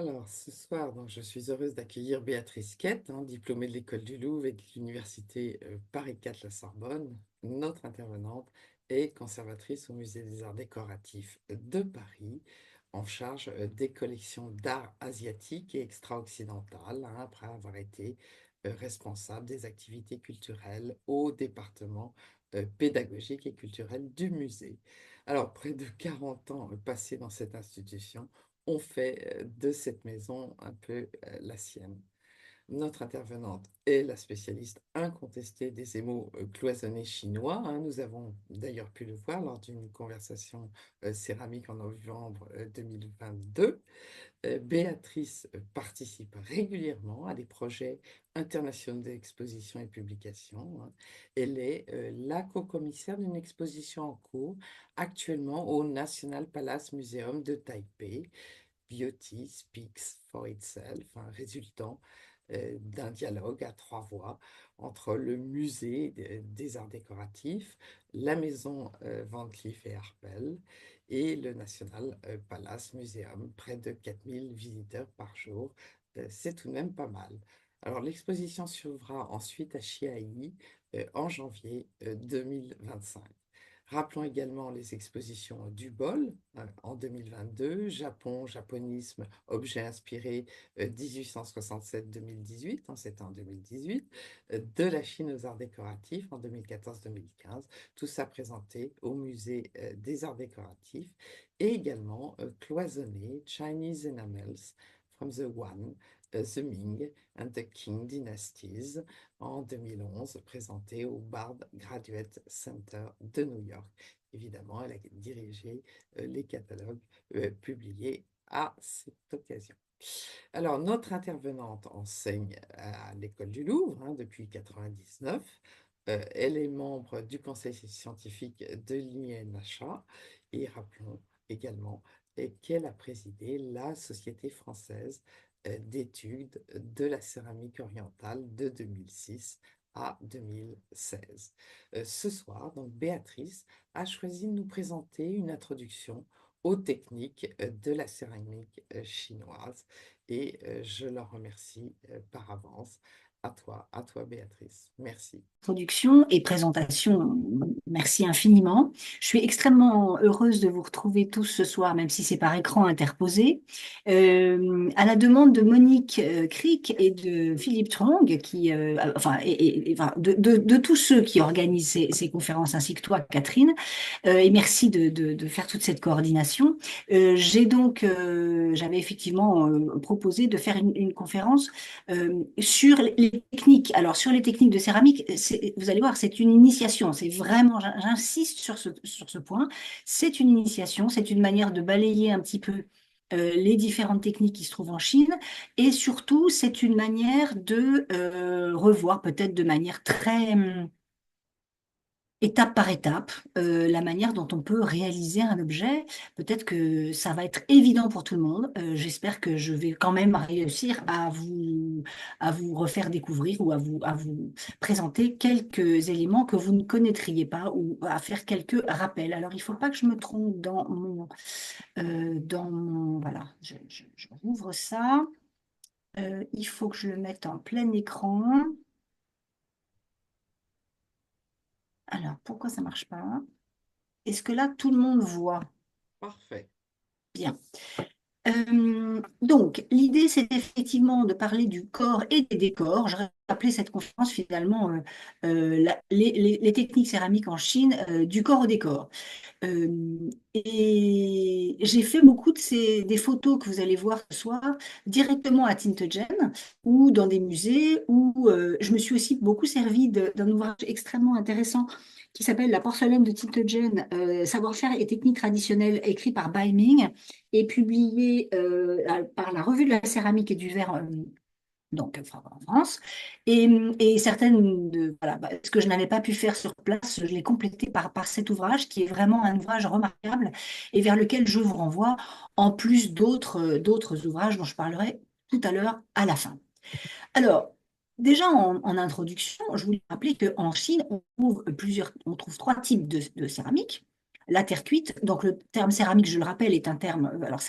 Alors, ce soir, donc, je suis heureuse d'accueillir Béatrice Quette, diplômée de l'École du Louvre et de l'Université Paris 4 La Sorbonne. Notre intervenante est conservatrice au Musée des Arts décoratifs de Paris, en charge des collections d'art asiatique et extra-occidental, après avoir été responsable des activités culturelles au département pédagogique et culturel du musée. Alors, près de 40 ans passés dans cette institution on fait de cette maison un peu la sienne. Notre intervenante est la spécialiste incontestée des émaux cloisonnés chinois. Nous avons d'ailleurs pu le voir lors d'une conversation céramique en novembre 2022. Béatrice participe régulièrement à des projets internationaux d'exposition et publication. Elle est la co-commissaire d'une exposition en cours actuellement au National Palace Museum de Taipei, Beauty Speaks for Itself, résultant d'un dialogue à trois voix entre le musée des arts décoratifs, la maison Van Cleef et Arpels et le National Palace Museum, près de 4000 visiteurs par jour. C'est tout de même pas mal. Alors, l'exposition s'ouvrira ensuite à Chiayi en janvier 2025. Rappelons également les expositions du Bol en 2022, Japon, japonisme, objets inspirés 1867-2018, c'était en 2018, de la Chine aux arts décoratifs en 2014-2015, tout ça présenté au musée des arts décoratifs, et également cloisonné Chinese Enamels from the Yuan, the Ming and the Qing Dynasties en 2011, présenté au Bard Graduate Center de New York. Évidemment, elle a dirigé les catalogues publiés à cette occasion. Alors, notre intervenante enseigne à l'École du Louvre depuis 1999. Elle est membre du conseil scientifique de l'INHA et rappelons également qu'elle a présidé la Société française d'études de la céramique orientale de 2006 à 2016. Ce soir, donc, Béatrice a choisi de nous présenter une introduction aux techniques de la céramique chinoise et je leur remercie par avance. À toi Béatrice. Merci. Introduction et présentation. Merci infiniment. Je suis extrêmement heureuse de vous retrouver tous ce soir, même si c'est par écran interposé. À la demande de Monique Crick et de Philippe Trong, enfin, de tous ceux qui organisent ces conférences, ainsi que toi, Catherine, et merci de faire toute cette coordination. J'avais effectivement proposé de faire une conférence sur les techniques. Alors, sur les techniques de céramique, vous allez voir, c'est une initiation. C'est vraiment, j'insiste sur ce point, c'est une initiation, c'est une manière de balayer un petit peu les différentes techniques qui se trouvent en Chine. Et surtout, c'est une manière de revoir peut-être de manière très étape par étape, la manière dont on peut réaliser un objet. Peut-être que ça va être évident pour tout le monde. J'espère que je vais quand même réussir à vous refaire découvrir ou à vous présenter quelques éléments que vous ne connaîtriez pas ou à faire quelques rappels. Alors, il ne faut pas que je me trompe voilà, je rouvre ça. Il faut que je le mette en plein écran. Alors, pourquoi ça ne marche pas? Est-ce que là, tout le monde voit? Parfait. Bien. Donc, l'idée, c'est effectivement de parler du corps et des décors. Je vais appeler cette conférence finalement les techniques céramiques en Chine, du corps au décor. Et j'ai fait beaucoup des photos que vous allez voir ce soir directement à Tintogen ou dans des musées où je me suis aussi beaucoup servi d'un ouvrage extrêmement intéressant qui s'appelle La porcelaine de Tintogen, savoir-faire et techniques traditionnelles, écrit par Bai Ming et publié par la Revue de la céramique et du verre donc enfin, en France. Et certaines voilà, ce que je n'avais pas pu faire sur place, je l'ai complété par cet ouvrage qui est vraiment un ouvrage remarquable et vers lequel je vous renvoie, en plus d'autres ouvrages dont je parlerai tout à l'heure à la fin. Alors, déjà en introduction, je voulais rappeler qu'en Chine, on trouve trois types de céramique. la terre cuite, donc le terme céramique, je le rappelle, est un terme. Alors,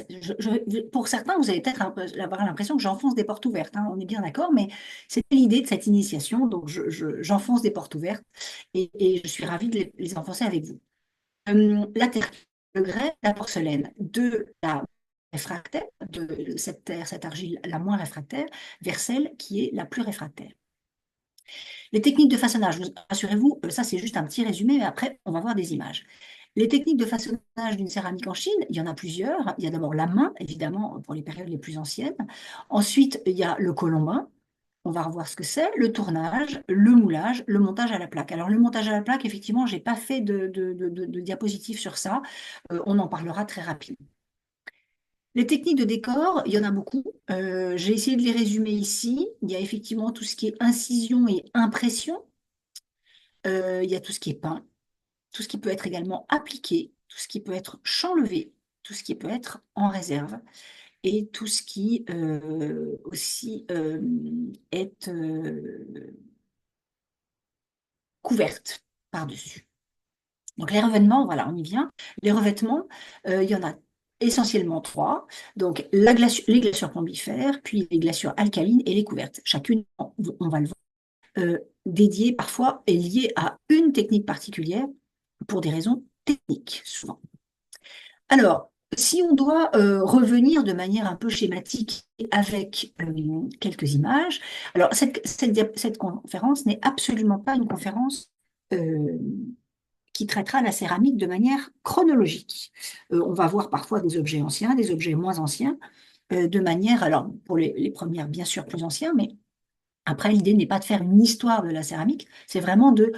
pour certains, vous allez peut-être avoir l'impression que j'enfonce des portes ouvertes, hein, on est bien d'accord, mais c'est l'idée de cette initiation. Donc, j'enfonce des portes ouvertes et je suis ravie de les enfoncer avec vous. La terre, le grès, la porcelaine, de la réfractaire, de cette terre, cette argile la moins réfractaire, vers celle qui est la plus réfractaire. Les techniques de façonnage, rassurez-vous, ça c'est juste un petit résumé, mais après on va voir des images. Les techniques de façonnage d'une céramique en Chine, il y en a plusieurs. Il y a d'abord la main, évidemment, pour les périodes les plus anciennes. Ensuite, il y a le colombin. On va revoir ce que c'est, le tournage, le moulage, le montage à la plaque. Alors, le montage à la plaque, effectivement, je n'ai pas fait de diapositive sur ça. On en parlera très rapidement. Les techniques de décor, il y en a beaucoup. J'ai essayé de les résumer ici. Il y a effectivement tout ce qui est incision et impression. Il y a tout ce qui est peint, tout ce qui peut être également appliqué, tout ce qui peut être chanlevé, tout ce qui peut être en réserve et tout ce qui aussi est couverte par-dessus. Donc les revêtements, voilà, on y vient. Les revêtements, il y en a essentiellement trois. Donc les glaçures plombifères, puis les glaçures alcalines et les couvertes. Chacune, on va le voir, dédiée parfois et liée à une technique particulière pour des raisons techniques, souvent. Alors, si on doit revenir de manière un peu schématique avec quelques images, alors cette conférence n'est absolument pas une conférence euh, qui traitera la céramique de manière chronologique. On va voir parfois des objets anciens, des objets moins anciens, de manière, alors pour les premières bien sûr plus anciens, mais après l'idée n'est pas de faire une histoire de la céramique, c'est vraiment de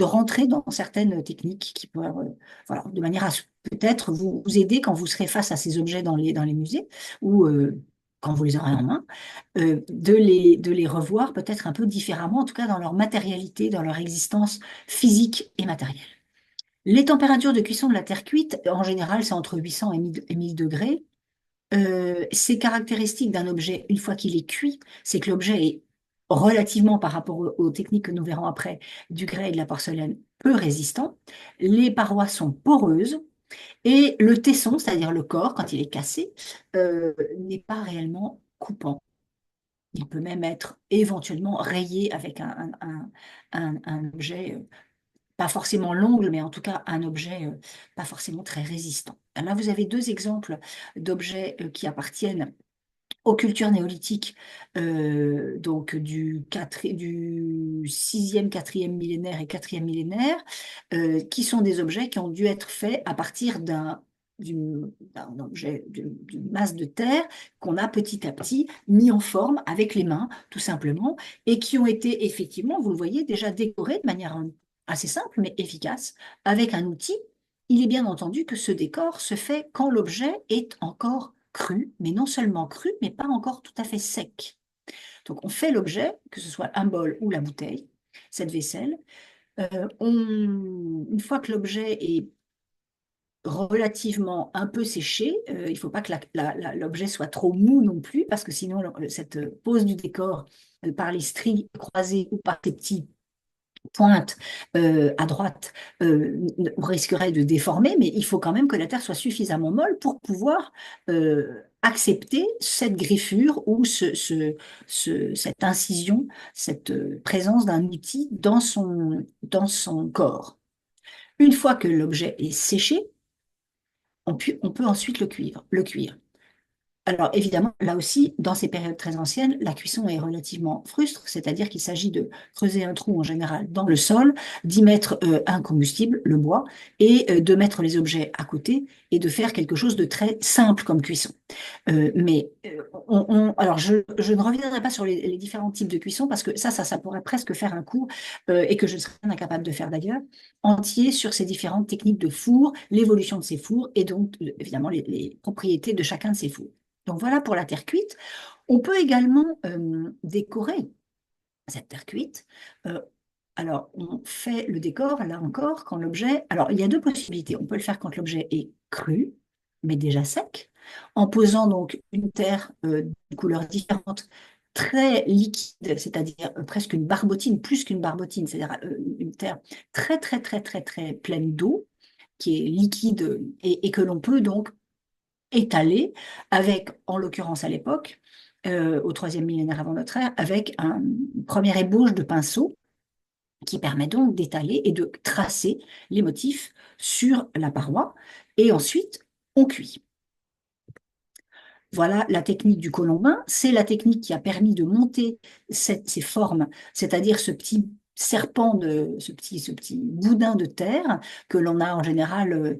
rentrer dans certaines techniques qui peuvent, voilà, de manière à peut-être vous aider quand vous serez face à ces objets dans les musées ou quand vous les aurez en main, de les revoir peut-être un peu différemment, en tout cas dans leur matérialité, dans leur existence physique et matérielle. Les températures de cuisson de la terre cuite, en général, c'est entre 800 et 1000 degrés. C'est caractéristique d'un objet, une fois qu'il est cuit, c'est que l'objet est relativement, par rapport aux techniques que nous verrons après, du grès et de la porcelaine, peu résistant. Les parois sont poreuses et le tesson, c'est-à-dire le corps, quand il est cassé, n'est pas réellement coupant. Il peut même être éventuellement rayé avec un objet pas forcément l'ongle, mais en tout cas un objet pas forcément très résistant. Là, vous avez deux exemples d'objets qui appartiennent aux cultures néolithiques, donc du 6e, 4e millénaire et 4e millénaire, qui sont des objets qui ont dû être faits à partir d'un objet, d'une masse de terre qu'on a petit à petit mis en forme avec les mains, tout simplement, et qui ont été effectivement, vous le voyez, déjà décorés de manière assez simple mais efficace, avec un outil. Il est bien entendu que ce décor se fait quand l'objet est encore cru, mais non seulement cru, mais pas encore tout à fait sec. Donc on fait l'objet, que ce soit un bol ou la bouteille, cette vaisselle. Une fois que l'objet est relativement un peu séché, il ne faut pas que l'objet soit trop mou non plus, parce que sinon cette pose du décor par les stries croisées ou par ces petits pointe à droite risquerait de déformer, mais il faut quand même que la terre soit suffisamment molle pour pouvoir accepter cette griffure ou cette incision, cette présence d'un outil dans son corps. Une fois que l'objet est séché, on peut ensuite le cuire. Alors évidemment, là aussi, dans ces périodes très anciennes, la cuisson est relativement frustre, c'est-à-dire qu'il s'agit de creuser un trou en général dans le sol, d'y mettre un combustible, le bois, et de mettre les objets à côté et de faire quelque chose de très simple comme cuisson. Alors je ne reviendrai pas sur les différents types de cuisson parce que ça pourrait presque faire un cours, et que je serais incapable de faire d'ailleurs, entier sur ces différentes techniques de four, l'évolution de ces fours et donc évidemment les propriétés de chacun de ces fours. Donc voilà pour la terre cuite. On peut également décorer cette terre cuite. Euh, alors, on fait le décor, là encore, quand l'objet... Alors, il y a deux possibilités. On peut le faire quand l'objet est cru, mais déjà sec, en posant donc une terre de couleurs différentes, très liquide, c'est-à-dire presque une barbotine, plus qu'une barbotine, c'est-à-dire une terre très, très, très, très, très pleine d'eau, qui est liquide et que l'on peut donc étaler avec, en l'occurrence à l'époque, au troisième millénaire avant notre ère, avec une première ébauche de pinceau qui permet donc d'étaler et de tracer les motifs sur la paroi. Et ensuite, on cuit. Voilà la technique du colombin. C'est la technique qui a permis de monter ces formes, c'est-à-dire ce petit serpent, ce petit boudin de terre que l'on a en général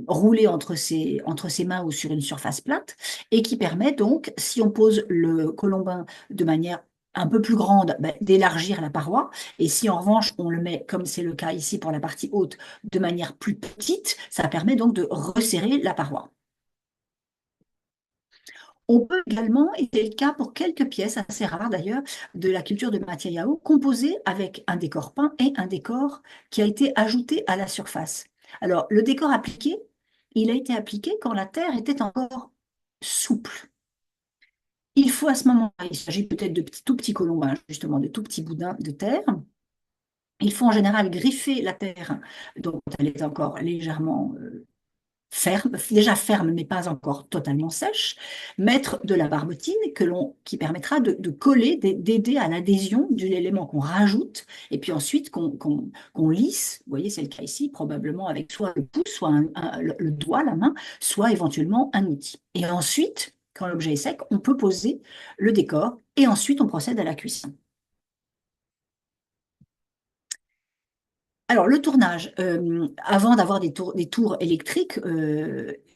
roulé entre ses mains ou sur une surface plate et qui permet donc, si on pose le colombin de manière un peu plus grande, ben, d'élargir la paroi. Et si en revanche on le met, comme c'est le cas ici pour la partie haute, de manière plus petite, ça permet donc de resserrer la paroi. On peut également, et c'est le cas pour quelques pièces assez rares d'ailleurs, de la culture de Matayao, composer avec un décor peint et un décor qui a été ajouté à la surface. Alors, le décor appliqué, il a été appliqué quand la terre était encore souple. Il faut à ce moment-là, il s'agit peut-être de tout petits colombins, justement, de tout petits boudins de terre. Il faut en général griffer la terre, donc elle est encore légèrement ferme, déjà ferme, mais pas encore totalement sèche, mettre de la barbotine qui permettra de coller, d'aider à l'adhésion de l'élément qu'on rajoute, et puis ensuite qu'on lisse. Vous voyez, c'est le cas ici, probablement avec soit le pouce, soit le doigt, la main, soit éventuellement un outil. Et ensuite, quand l'objet est sec, on peut poser le décor, et ensuite on procède à la cuisson. Alors, le tournage, avant d'avoir des tours électriques,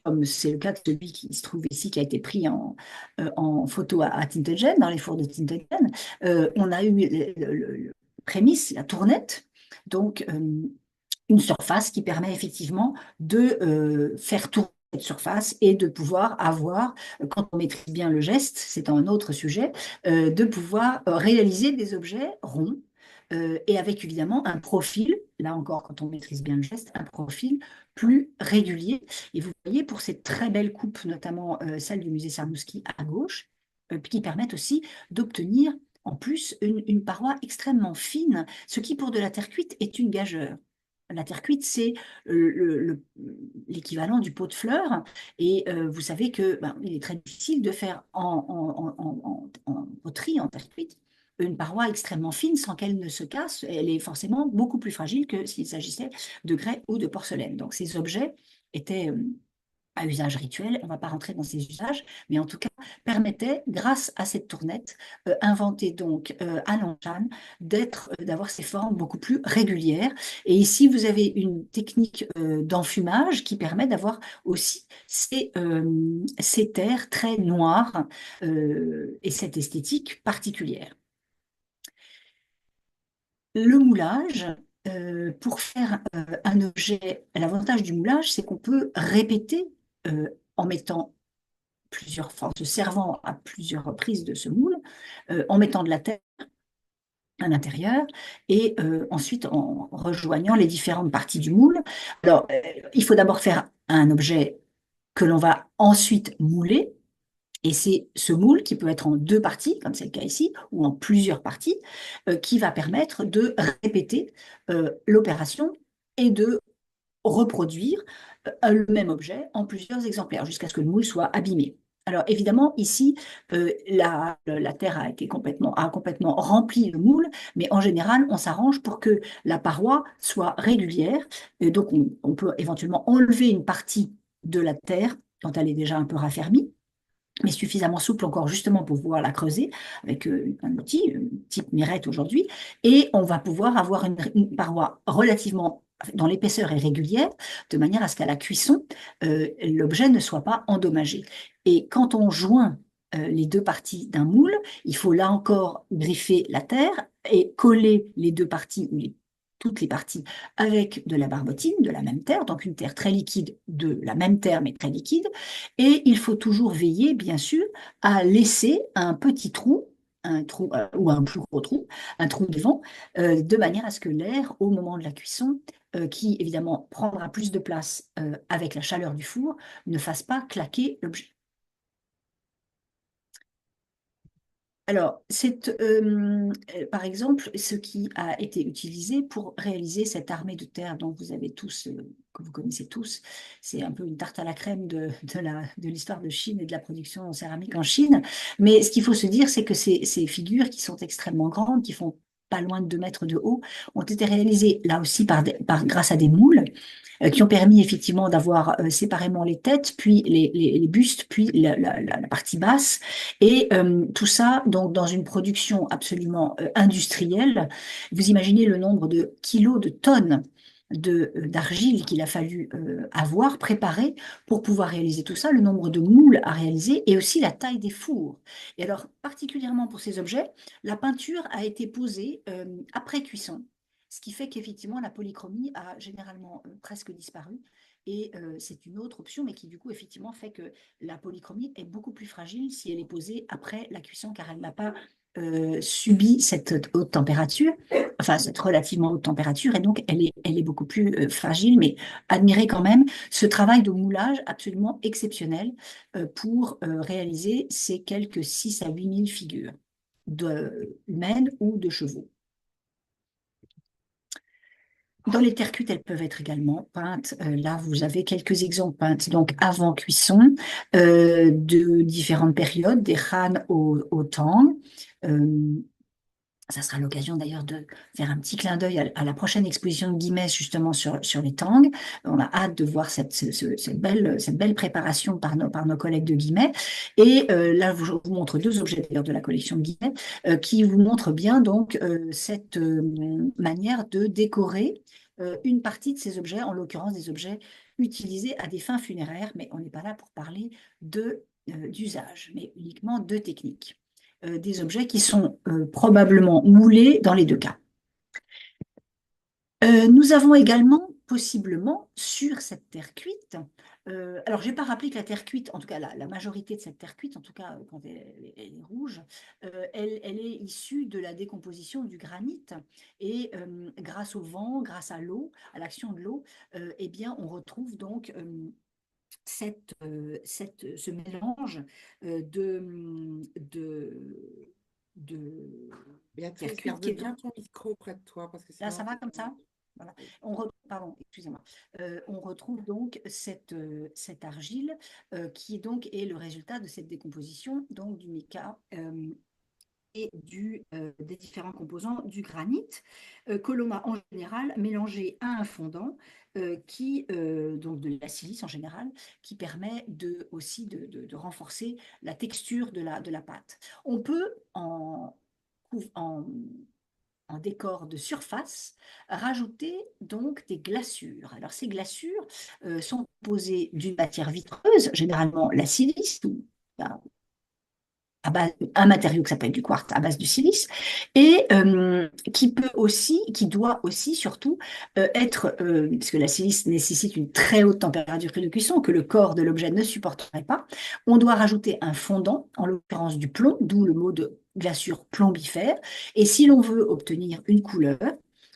comme c'est le cas de celui qui se trouve ici, qui a été pris en photo à Tintelgene, dans les fours de Tintelgene, on a eu le prémisse, la tournette, donc une surface qui permet effectivement de faire tourner cette surface et de pouvoir avoir, quand on maîtrise bien le geste, c'est un autre sujet, de pouvoir réaliser des objets ronds et avec évidemment un profil, là encore quand on maîtrise bien le geste, un profil plus régulier. Et vous voyez pour ces très belles coupes, notamment celle du musée Cernuschi à gauche, qui permettent aussi d'obtenir en plus une paroi extrêmement fine, ce qui pour de la terre cuite est une gageure. La terre cuite, c'est l'équivalent du pot de fleurs. Et vous savez que il est très difficile de faire en poterie, en terre cuite, une paroi extrêmement fine sans qu'elle ne se casse. Elle est forcément beaucoup plus fragile que s'il s'agissait de grès ou de porcelaine. Donc ces objets étaient à usage rituel, on ne va pas rentrer dans ces usages, mais en tout cas permettait, grâce à cette tournette, inventée donc à Lanshan, d'avoir ces formes beaucoup plus régulières. Et ici, vous avez une technique d'enfumage qui permet d'avoir aussi ces terres très noires et cette esthétique particulière. Le moulage, pour faire un objet, l'avantage du moulage, c'est qu'on peut répéter en mettant en se servant à plusieurs reprises de ce moule, en mettant de la terre à l'intérieur et ensuite en rejoignant les différentes parties du moule. Alors, il faut d'abord faire un objet que l'on va ensuite mouler. Et c'est ce moule qui peut être en deux parties, comme c'est le cas ici, ou en plusieurs parties, qui va permettre de répéter l'opération et de reproduire le même objet en plusieurs exemplaires jusqu'à ce que le moule soit abîmé. Alors évidemment, ici, la terre a complètement rempli le moule, mais en général, on s'arrange pour que la paroi soit régulière. Et donc, on peut éventuellement enlever une partie de la terre quand elle est déjà un peu raffermie, mais suffisamment souple encore justement pour pouvoir la creuser avec un outil type mirette aujourd'hui. Et on va pouvoir avoir une paroi relativement dans l'épaisseur et régulière, de manière à ce qu'à la cuisson, l'objet ne soit pas endommagé. Et quand on joint les deux parties d'un moule, il faut là encore griffer la terre et coller les deux parties ou toutes les parties avec de la barbotine, de la même terre, donc une terre très liquide, de la même terre mais très liquide, et il faut toujours veiller, bien sûr, à laisser un petit trou, un trou ou un plus gros trou, un trou devant, de manière à ce que l'air, au moment de la cuisson, qui évidemment prendra plus de place avec la chaleur du four, ne fasse pas claquer l'objet. Alors, par exemple, ce qui a été utilisé pour réaliser cette armée de terre dont vous avez tous, que vous connaissez tous, c'est un peu une tarte à la crème de l'histoire de Chine et de la production en céramique en Chine. Mais ce qu'il faut se dire, c'est que ces figures qui sont extrêmement grandes, qui font pas loin de 2 mètres de haut, ont été réalisées là aussi grâce à des moules qui ont permis effectivement d'avoir séparément les têtes, puis les bustes, puis la partie basse. Et tout ça donc dans une production absolument industrielle. Vous imaginez le nombre de kilos, de tonnes d'argile qu'il a fallu avoir, préparer pour pouvoir réaliser tout ça, le nombre de moules à réaliser et aussi la taille des fours. Et alors, particulièrement pour ces objets, la peinture a été posée après cuisson, ce qui fait qu'effectivement, la polychromie a généralement presque disparu. Et c'est une autre option, mais qui du coup, effectivement, fait que la polychromie est beaucoup plus fragile si elle est posée après la cuisson, car elle n'a pas subi cette haute température, enfin cette relativement haute température, et donc elle est beaucoup plus fragile, mais admirez quand même ce travail de moulage absolument exceptionnel pour réaliser ces quelques 6 à 8 000 figures humaines ou de chevaux. Dans les terres cuites, elles peuvent être également peintes. Là, vous avez quelques exemples peintes donc avant cuisson de différentes périodes, des Han au Tang. Euh, Ça sera l'occasion d'ailleurs de faire un petit clin d'œil à la prochaine exposition de Guimet justement sur les Tang. On a hâte de voir cette belle préparation par nos collègues de Guimet. Et là, je vous montre 2 objets d'ailleurs de la collection de Guimet qui vous montrent bien donc cette manière de décorer une partie de ces objets, en l'occurrence des objets utilisés à des fins funéraires, mais on n'est pas là pour parler d'usage, mais uniquement de technique. Des objets qui sont probablement moulés dans les 2 cas. Nous avons également, possiblement, sur cette terre cuite, alors je n'ai pas rappelé que la terre cuite, en tout cas la majorité de cette terre cuite, en tout cas quand elle est rouge, elle est issue de la décomposition du granit. Et grâce au vent, grâce à l'eau, à l'action de l'eau, eh bien, on retrouve donc ce mélange de, de terre Béatrice, cuite qui garde est bien ton micro près de toi parce que là, sinon ça on va comme t'entend. ça? Voilà. Pardon, excusez-moi. On retrouve donc cette argile qui donc est le résultat de cette décomposition donc du mica et des différents composants du granit que l'on a en général mélangé à un fondant donc de la silice en général, qui permet aussi de renforcer la texture de la pâte. On peut en en décor de surface, rajouter donc des glaçures. Alors ces glaçures sont composées d'une matière vitreuse, généralement la silice, ou à base, un matériau qui s'appelle du quartz à base du silice, et qui doit aussi surtout être, puisque la silice nécessite une très haute température de cuisson, que le corps de l'objet ne supporterait pas, on doit rajouter un fondant, en l'occurrence du plomb, d'où le mot de glaçure plombifère, et si l'on veut obtenir une couleur,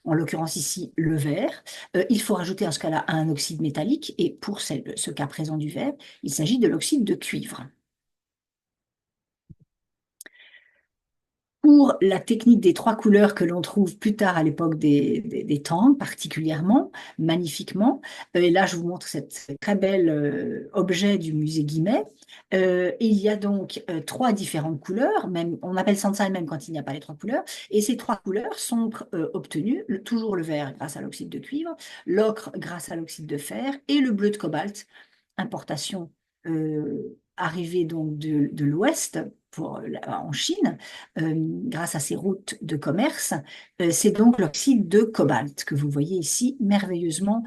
en l'occurrence ici le vert, il faut rajouter en ce cas-là un oxyde métallique, et pour ce cas présent du verre, il s'agit de l'oxyde de cuivre. Pour la technique des 3 couleurs que l'on trouve plus tard à l'époque des Tang, particulièrement, magnifiquement. Et là, je vous montre cette très belle objet du musée Guimet. Il y a donc 3 différentes couleurs, même, on appelle ça même quand il n'y a pas les 3 couleurs. Et ces 3 couleurs sont obtenues, toujours le vert grâce à l'oxyde de cuivre, l'ocre grâce à l'oxyde de fer et le bleu de cobalt, importation arrivée donc de l'Ouest en Chine, grâce à ces routes de commerce. C'est donc l'oxyde de cobalt que vous voyez ici merveilleusement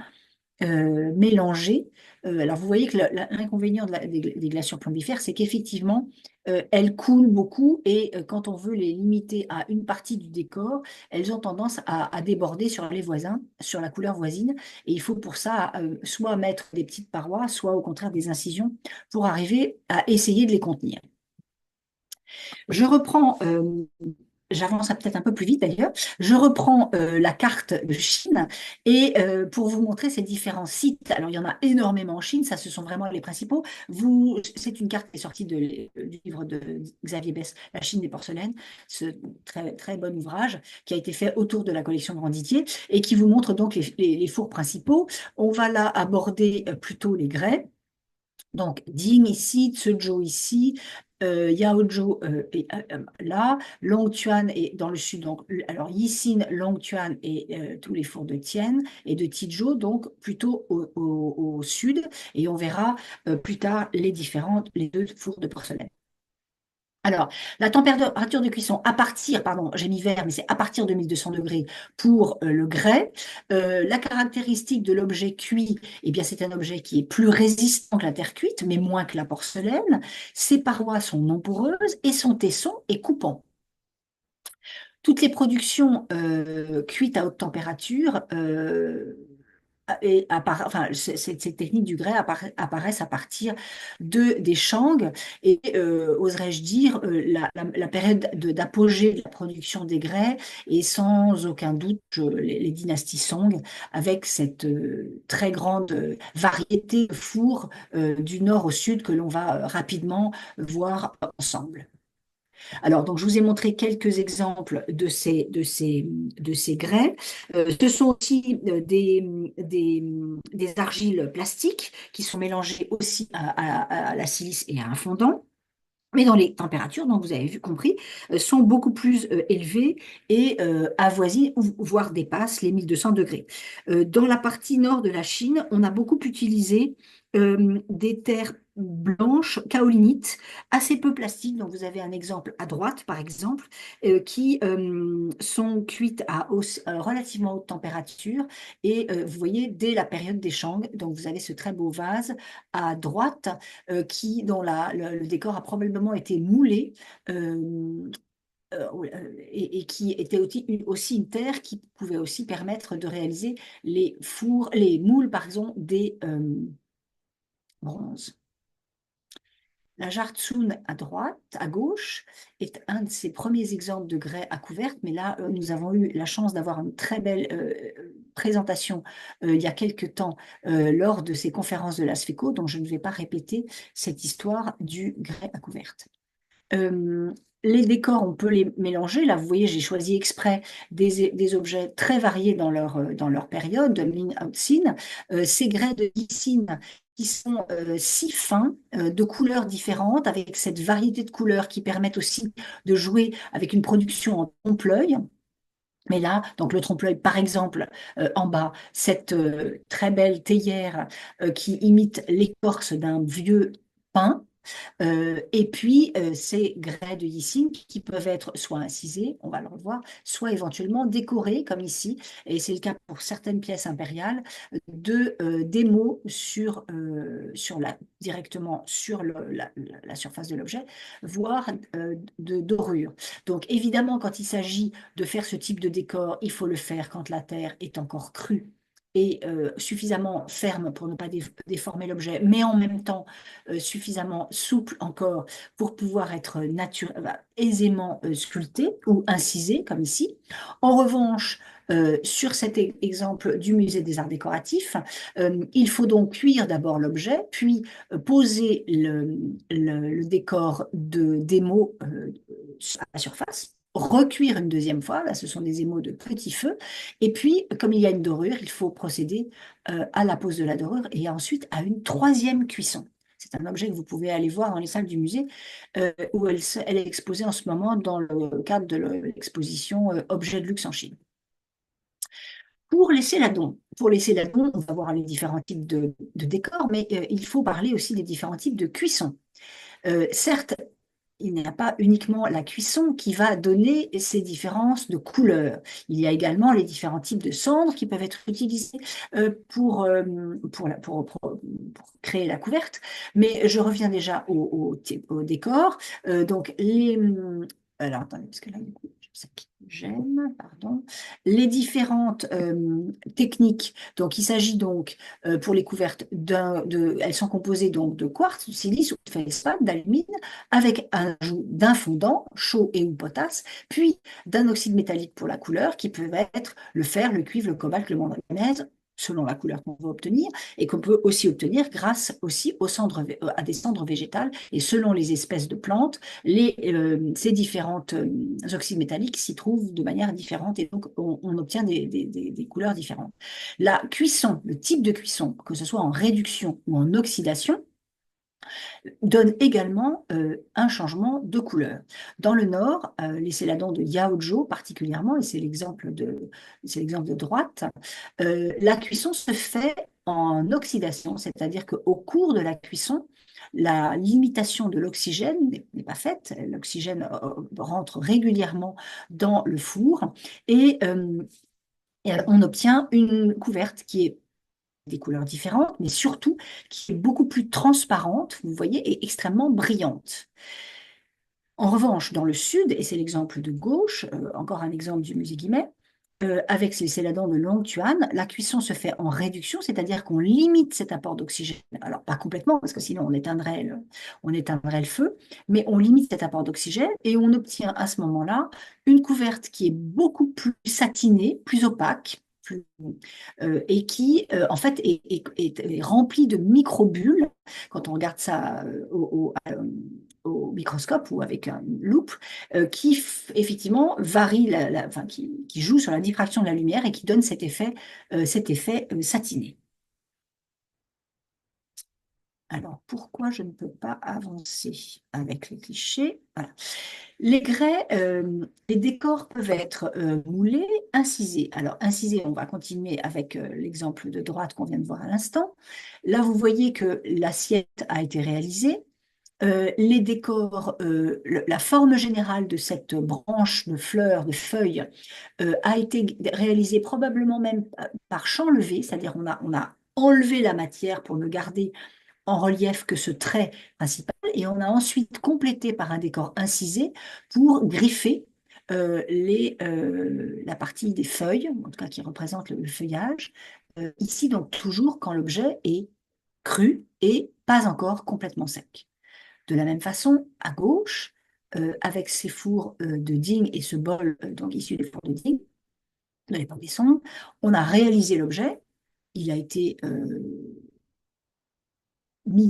mélangé. Alors vous voyez que l'inconvénient des glaçures plombifères, c'est qu'effectivement, elles coulent beaucoup et quand on veut les limiter à une partie du décor, elles ont tendance à déborder sur les voisins, sur la couleur voisine. Et il faut pour ça soit mettre des petites parois, soit au contraire des incisions pour arriver à essayer de les contenir. Je reprends j'avance peut-être un peu plus vite d'ailleurs. Je reprends la carte de Chine et pour vous montrer ces différents sites. Alors, il y en a énormément en Chine, ça, ce sont vraiment les principaux. C'est une carte qui est sortie du livre de Xavier Besse, La Chine des porcelaines, ce très, très bon ouvrage qui a été fait autour de la collection Grandidier et qui vous montre donc les fours principaux. On va là aborder plutôt les grès. Donc, Ding ici, Zhezhou ici, Yaozhou là, Longtuan est dans le sud. Donc, alors, Yixin, Longtuan et tous les fours de Tian et de Tizhou, donc plutôt au sud. Et on verra plus tard les deux fours de porcelaine. Alors, la température de cuisson à partir, pardon, j'ai mis vert, mais c'est à partir de 1200 degrés pour le grès. La caractéristique de l'objet cuit, eh bien, c'est un objet qui est plus résistant que la terre cuite, mais moins que la porcelaine. Ses parois sont non poreuses et son tesson est coupant. Toutes les productions cuites à haute température ces techniques du grès apparaissent à partir des Shang et, oserais-je dire, la période d'apogée de la production des grès est sans aucun doute les dynasties Song avec cette très grande variété de fours du nord au sud que l'on va rapidement voir ensemble. Alors, donc, je vous ai montré quelques exemples de ces grès. Ce sont aussi des argiles plastiques qui sont mélangées aussi à la silice et à un fondant. Mais dans les températures, donc vous avez compris, sont beaucoup plus élevées et avoisinent, voire dépassent les 1200 degrés. Dans la partie nord de la Chine, on a beaucoup utilisé des terres blanches, kaolinites, assez peu plastiques. Donc vous avez un exemple à droite, par exemple, qui sont cuites à relativement haute température. Et vous voyez, dès la période des Shang, donc vous avez ce très beau vase à droite dont le décor a probablement été moulé et qui était aussi une terre qui pouvait aussi permettre de réaliser les moules, par exemple, des bronzes. La jartsoun à droite, à gauche, est un de ces premiers exemples de grès à couverte, mais là, nous avons eu la chance d'avoir une très belle présentation il y a quelque temps lors de ces conférences de l'ASFECO, donc je ne vais pas répéter cette histoire du grès à couverte. Euh, les décors, on peut les mélanger. Là, vous voyez, j'ai choisi exprès des objets très variés dans leur période, Min Aut Sin. Ces grès de Yixin qui sont si fins, de couleurs différentes, avec cette variété de couleurs qui permettent aussi de jouer avec une production en trompe-l'œil. Mais là, donc le trompe-l'œil, par exemple, en bas, cette très belle théière qui imite l'écorce d'un vieux pin. Et puis, ces grès de Yixing qui peuvent être soit incisés, on va le revoir, soit éventuellement décorés, comme ici, et c'est le cas pour certaines pièces impériales, des mots directement sur la surface de l'objet, voire de dorure. Donc, évidemment, quand il s'agit de faire ce type de décor, il faut le faire quand la terre est encore crue et suffisamment ferme pour ne pas déformer l'objet, mais en même temps suffisamment souple encore pour pouvoir être aisément sculpté ou incisé, comme ici. En revanche, sur cet exemple du musée des arts décoratifs, il faut donc cuire d'abord l'objet, puis poser le décor d'émaux à la surface, recuire une deuxième fois, là ce sont des émaux de petit feu, et puis comme il y a une dorure, il faut procéder à la pose de la dorure et ensuite à une troisième cuisson. C'est un objet que vous pouvez aller voir dans les salles du musée où elle est exposée en ce moment dans le cadre de l'exposition Objets de luxe en Chine. Pour laisser on va voir les différents types de décors, mais il faut parler aussi des différents types de cuisson. Certes, il n'y a pas uniquement la cuisson qui va donner ces différences de couleurs. Il y a également les différents types de cendres qui peuvent être utilisés pour créer la couverte. Mais je reviens déjà au décor. Donc, alors, attendez, parce que là, du coup, je sais j'aime, pardon, les différentes techniques. Donc, il s'agit donc pour les couvertes elles sont composées donc de quartz, de silice ou de feldspath, d'alumine, avec un ajout d'un fondant chaud et ou potasse, puis d'un oxyde métallique pour la couleur, qui peut être le fer, le cuivre, le cobalt, le manganèse, selon la couleur qu'on veut obtenir, et qu'on peut aussi obtenir grâce aussi à des cendres végétales, et selon les espèces de plantes ces différentes oxydes métalliques s'y trouvent de manière différente et donc on obtient des couleurs différentes. La cuisson, le type de cuisson, que ce soit en réduction ou en oxydation, donne également un changement de couleur. Dans le nord, les céladons de Yaojo particulièrement, et c'est l'exemple de droite, la cuisson se fait en oxydation, c'est-à-dire qu'au cours de la cuisson, la limitation de l'oxygène n'est pas faite. L'oxygène rentre régulièrement dans le four et on obtient une couverte qui est des couleurs différentes, mais surtout qui est beaucoup plus transparente, vous voyez, et extrêmement brillante. En revanche, dans le sud, et c'est l'exemple de gauche, encore un exemple du musée Guimet, avec les céladons de Longtuan, la cuisson se fait en réduction, c'est-à-dire qu'on limite cet apport d'oxygène. Alors, pas complètement, parce que sinon on éteindrait le feu, mais on limite cet apport d'oxygène et on obtient à ce moment-là une couverte qui est beaucoup plus satinée, plus opaque, et qui, en fait, est remplie de microbules. Quand on regarde ça au microscope ou avec une loupe, qui effectivement varie, enfin, qui joue sur la diffraction de la lumière et qui donne cet effet satiné. Alors, pourquoi je ne peux pas avancer avec les clichés? Voilà. Les grès, les décors peuvent être moulés, incisés. Alors, incisés, on va continuer avec l'exemple de droite qu'on vient de voir à l'instant. Là, vous voyez que l'assiette a été réalisée. Les décors, la forme générale de cette branche de fleurs, de feuilles, a été réalisée probablement même par champ levé, c'est-à-dire on a enlevé la matière pour ne garder en relief que ce trait principal, et on a ensuite complété par un décor incisé pour griffer la partie des feuilles, en tout cas qui représente le feuillage. Ici, donc, toujours quand l'objet est cru et pas encore complètement sec. De la même façon, à gauche, avec ces fours de Ding et ce bol donc issu des fours de Ding, de l'époque des Song, on a réalisé l'objet. Il a été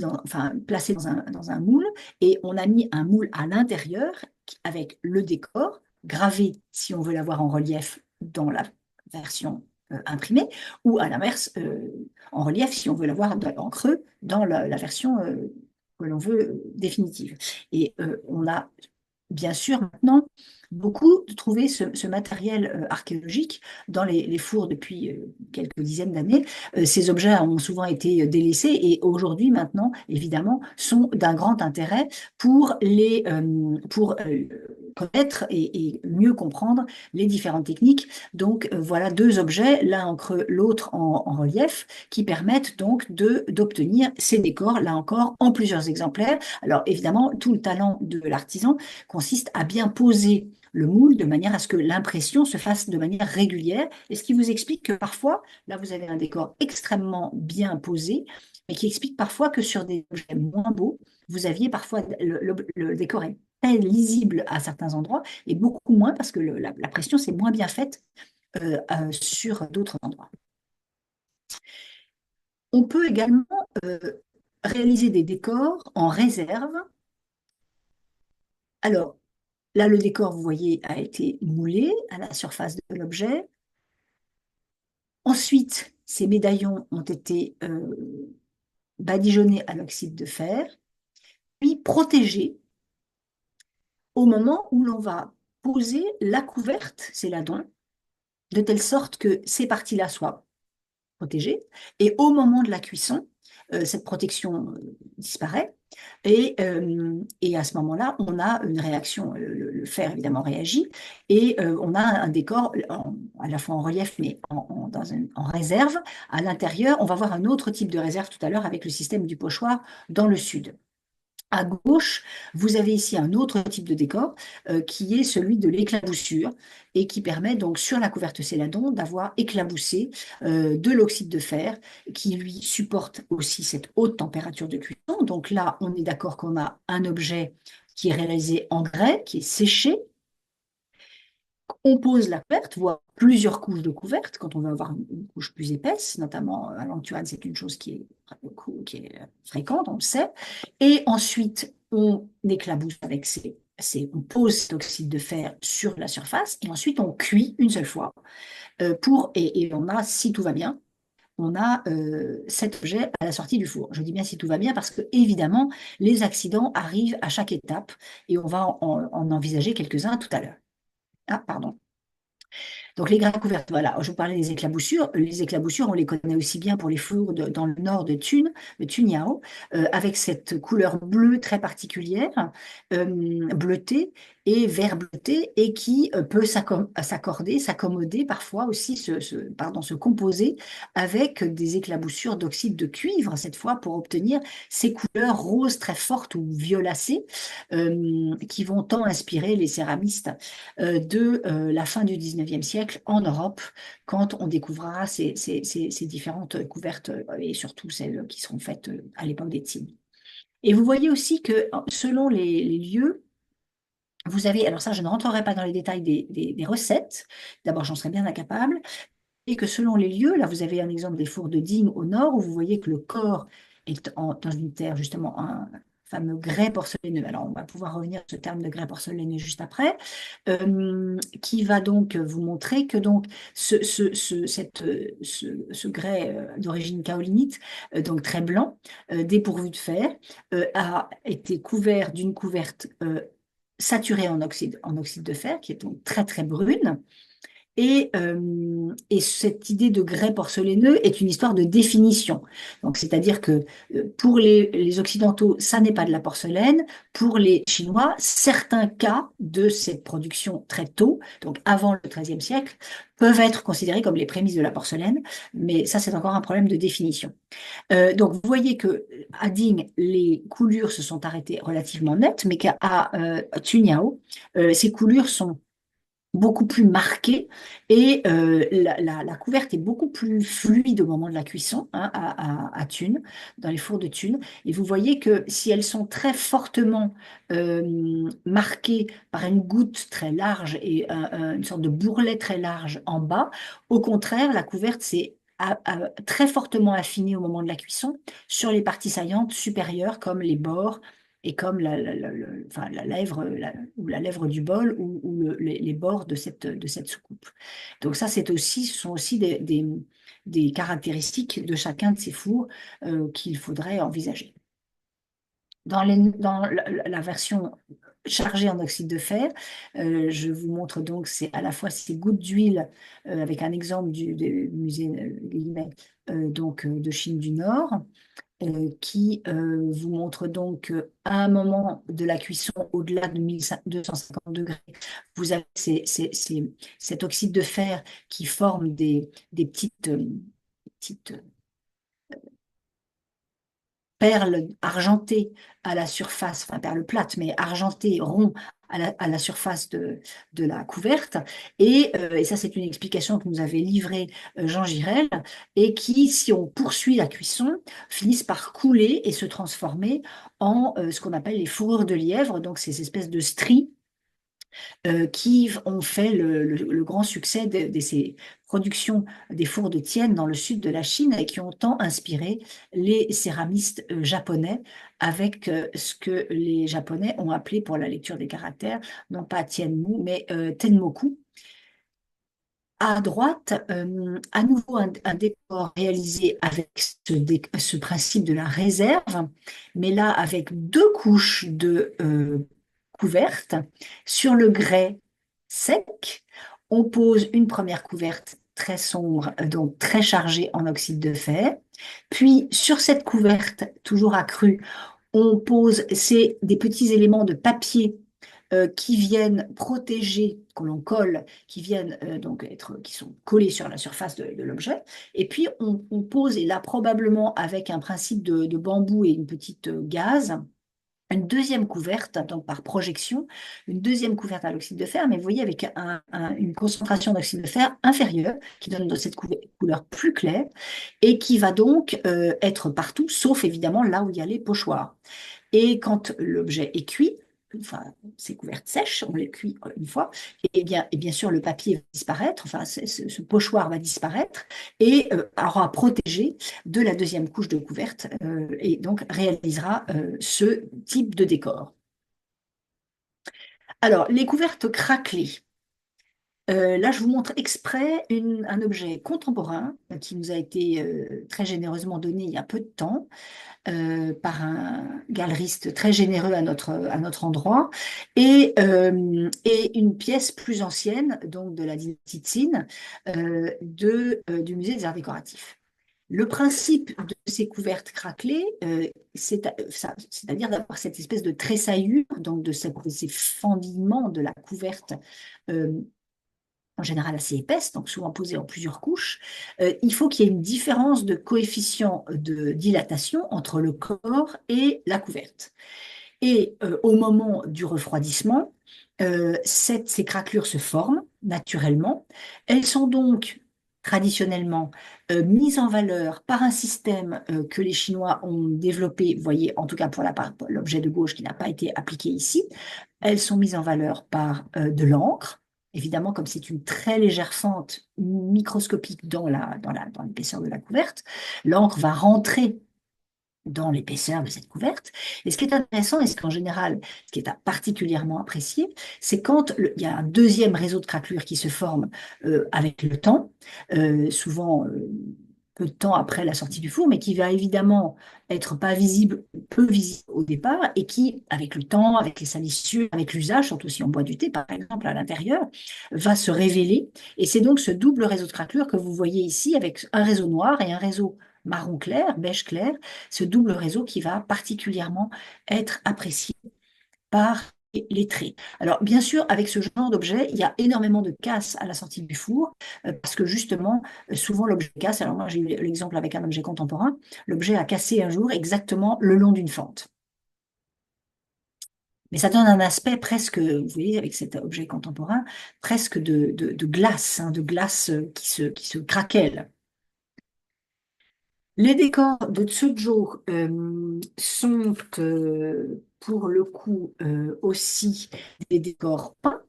enfin, placé dans un moule, et on a mis un moule à l'intérieur avec le décor gravé si on veut l'avoir en relief dans la version imprimée, ou à l'inverse en relief si on veut l'avoir en creux dans la version que l'on veut définitive. Et on a bien sûr maintenant beaucoup trouvé ce matériel archéologique dans les fours depuis quelques dizaines d'années. Ces objets ont souvent été délaissés et aujourd'hui maintenant, évidemment, sont d'un grand intérêt pour connaître et mieux comprendre les différentes techniques. Donc voilà deux objets, l'un en creux, l'autre en relief, qui permettent donc d'obtenir ces décors, là encore, en plusieurs exemplaires. Alors évidemment, tout le talent de l'artisan consiste à bien poser le moule de manière à ce que l'impression se fasse de manière régulière, et ce qui vous explique que parfois, là vous avez un décor extrêmement bien posé, mais qui explique parfois que sur des objets moins beaux, vous aviez parfois le décor est très lisible à certains endroits et beaucoup moins parce que la pression s'est moins bien faite sur d'autres endroits. On peut également réaliser des décors en réserve. Alors, là, le décor, vous voyez, a été moulé à la surface de l'objet. Ensuite, ces médaillons ont été badigeonnés à l'oxyde de fer, puis protégés au moment où l'on va poser la couverte, c'est l'adon, de telle sorte que ces parties-là soient protégées. Et au moment de la cuisson, cette protection disparaît. Et à ce moment-là, on a une réaction, le fer évidemment réagit, et on a un décor à la fois en relief, mais en réserve. À l'intérieur, on va voir un autre type de réserve tout à l'heure avec le système du pochoir dans le sud. À gauche, vous avez ici un autre type de décor qui est celui de l'éclaboussure et qui permet donc sur la couverte céladon d'avoir éclaboussé de l'oxyde de fer qui lui supporte aussi cette haute température de cuisson. Donc là, on est d'accord qu'on a un objet qui est réalisé en grès, qui est séché. On pose la couverte, voire plusieurs couches de couverte quand on veut avoir une couche plus épaisse, notamment à l'antuane, c'est une chose qui est fréquente, on le sait. Et ensuite, on éclabousse avec on pose cet oxyde de fer sur la surface et ensuite on cuit une seule fois et on a, si tout va bien, on a cet objet à la sortie du four. Je dis bien si tout va bien parce que évidemment, les accidents arrivent à chaque étape et on va en envisager quelques-uns tout à l'heure. Ah, pardon. Donc les grains couverts, voilà, je vous parlais des éclaboussures. Les éclaboussures, on les connaît aussi bien pour les fours dans le nord de Thun, de Thunyao, avec cette couleur bleue très particulière, bleutée et vert bleuté, et qui peut s'accorder, s'accommoder parfois aussi, se composer avec des éclaboussures d'oxyde de cuivre, cette fois pour obtenir ces couleurs roses très fortes ou violacées qui vont tant inspirer les céramistes de la fin du 19e siècle en Europe, quand on découvrira ces différentes couvertes et surtout celles qui seront faites à l'époque des Tsin. Et vous voyez aussi que selon les lieux, vous avez, alors ça je ne rentrerai pas dans les détails des recettes, d'abord j'en serais bien incapable, et que selon les lieux, là vous avez un exemple des fours de Digne au nord, où vous voyez que le corps est dans une terre, justement, un fameux grès porcelaineux. Alors on va pouvoir revenir sur ce terme de grès porcelaineux juste après, qui va donc vous montrer que donc ce grès d'origine kaolinite, donc très blanc, dépourvu de fer, a été couvert d'une couverte saturée en oxyde de fer, qui est donc très très brune, et cette idée de grès porcelaineux est une histoire de définition. Donc, c'est-à-dire que pour les Occidentaux, ça n'est pas de la porcelaine. Pour les Chinois, certains cas de cette production très tôt, donc avant le XIIIe siècle, peuvent être considérés comme les prémices de la porcelaine, mais ça, c'est encore un problème de définition. Donc, vous voyez que à Ding, les coulures se sont arrêtées relativement nettes, mais qu'à Tunyao, ces coulures sont beaucoup plus marquée et la couverte est beaucoup plus fluide au moment de la cuisson à Thun, dans les fours de Thun. Et vous voyez que si elles sont très fortement marquées par une goutte très large et une sorte de bourrelet très large en bas, au contraire, la couverte s'est très fortement affinée au moment de la cuisson sur les parties saillantes supérieures comme les bords et comme enfin, la lèvre, ou la lèvre du bol ou les bords de cette soucoupe. Donc ça, ce sont aussi des caractéristiques de chacun de ces fours qu'il faudrait envisager. Dans la version chargée en oxyde de fer, je vous montre donc c'est à la fois ces gouttes d'huile avec un exemple du musée Guillemets, donc de Chine du Nord, qui vous montre donc à un moment de la cuisson, au-delà de 1250 degrés, vous avez cet oxyde de fer qui forme des petites perles argentées à la surface, enfin perles plates, mais argentées, ronds à la surface de la couverte. Et ça, c'est une explication que nous avait livrée Jean Girel, et qui, si on poursuit la cuisson, finissent par couler et se transformer en ce qu'on appelle les fourrures de lièvre, donc ces espèces de stries qui ont fait le grand succès de ces productions des fours de Tienne dans le sud de la Chine et qui ont tant inspiré les céramistes japonais avec ce que les Japonais ont appelé pour la lecture des caractères, non pas Tianmu, mais Tenmoku. À droite, à nouveau un décor réalisé avec ce principe de la réserve, mais là avec deux couches de couvertes. Sur le grès sec, on pose une première couverte très sombre, donc très chargée en oxyde de fer. Puis sur cette couverte, toujours accrue, on pose des petits éléments de papier qui viennent protéger, que l'on colle, qui viennent donc qui sont collés sur la surface de l'objet. Et puis on pose, et là probablement avec un principe de bambou et une petite gaze, une deuxième couverte, donc par projection, une deuxième couverte à l'oxyde de fer, mais vous voyez avec une concentration d'oxyde de fer inférieure qui donne cette couleur plus claire et qui va donc être partout, sauf évidemment là où il y a les pochoirs. Et quand l'objet est cuit, enfin, ces couvertes sèches, on les cuit une fois, et bien sûr le papier va disparaître, enfin ce pochoir va disparaître et aura protégé de la deuxième couche de couverte et donc réalisera ce type de décor. Alors, les couvertes craquelées. Là, je vous montre exprès un objet contemporain qui nous a été très généreusement donné il y a peu de temps par un galeriste très généreux à notre endroit, et une pièce plus ancienne, donc de la dynastie Tsin, du musée des arts décoratifs. Le principe de ces couvertes craquelées, c'est-à-dire d'avoir cette espèce de tressaillure, donc de ces fendillements de la couverte euh, en général assez épaisse, donc souvent posée en plusieurs couches, il faut qu'il y ait une différence de coefficient de dilatation entre le corps et la couverte. Et au moment du refroidissement, ces craquelures se forment naturellement. Elles sont donc traditionnellement mises en valeur par un système que les Chinois ont développé, vous voyez, en tout cas pour l'objet de gauche qui n'a pas été appliqué ici. Elles sont mises en valeur par de l'encre. Évidemment, comme c'est une très légère fente microscopique dans l'épaisseur de la couverte, l'encre va rentrer dans l'épaisseur de cette couverte. Et ce qui est intéressant, et ce qu'en général, ce qui est particulièrement apprécié, c'est quand il y a un deuxième réseau de craquelures qui se forme avec le temps, souvent peu de temps après la sortie du four, mais qui va évidemment être pas visible, peu visible au départ, et qui, avec le temps, avec les salissures, avec l'usage, surtout si on boit du thé, par exemple, à l'intérieur, va se révéler. Et c'est donc ce double réseau de craquelures que vous voyez ici, avec un réseau noir et un réseau marron clair, beige clair, ce double réseau qui va particulièrement être apprécié par les traits. Alors, bien sûr, avec ce genre d'objet, il y a énormément de casse à la sortie du four, parce que justement, souvent l'objet casse. Alors moi, j'ai eu l'exemple avec un objet contemporain. L'objet a cassé un jour exactement le long d'une fente. Mais ça donne un aspect presque, vous voyez, avec cet objet contemporain, presque de glace, hein, de glace qui se craquelle. Les décors de Tsujo sont pour le coup aussi des décors peints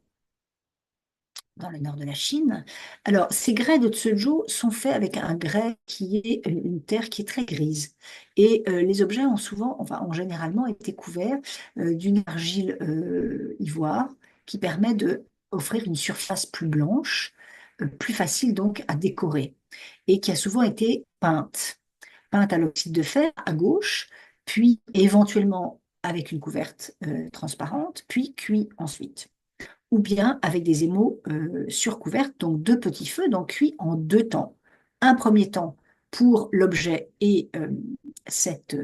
dans le nord de la Chine. Alors, ces grès de Tsujo sont faits avec un grès qui est une terre qui est très grise. Et les objets ont souvent, enfin, ont généralement été couverts d'une argile ivoire qui permet de offrir une surface plus blanche, plus facile donc à décorer, et qui a souvent été peinte à l'oxyde de fer à gauche, puis éventuellement avec une couverte transparente, puis cuit ensuite. Ou bien avec des émaux sur couverte, donc deux petits feux, donc cuits en deux temps. Un premier temps pour l'objet et cette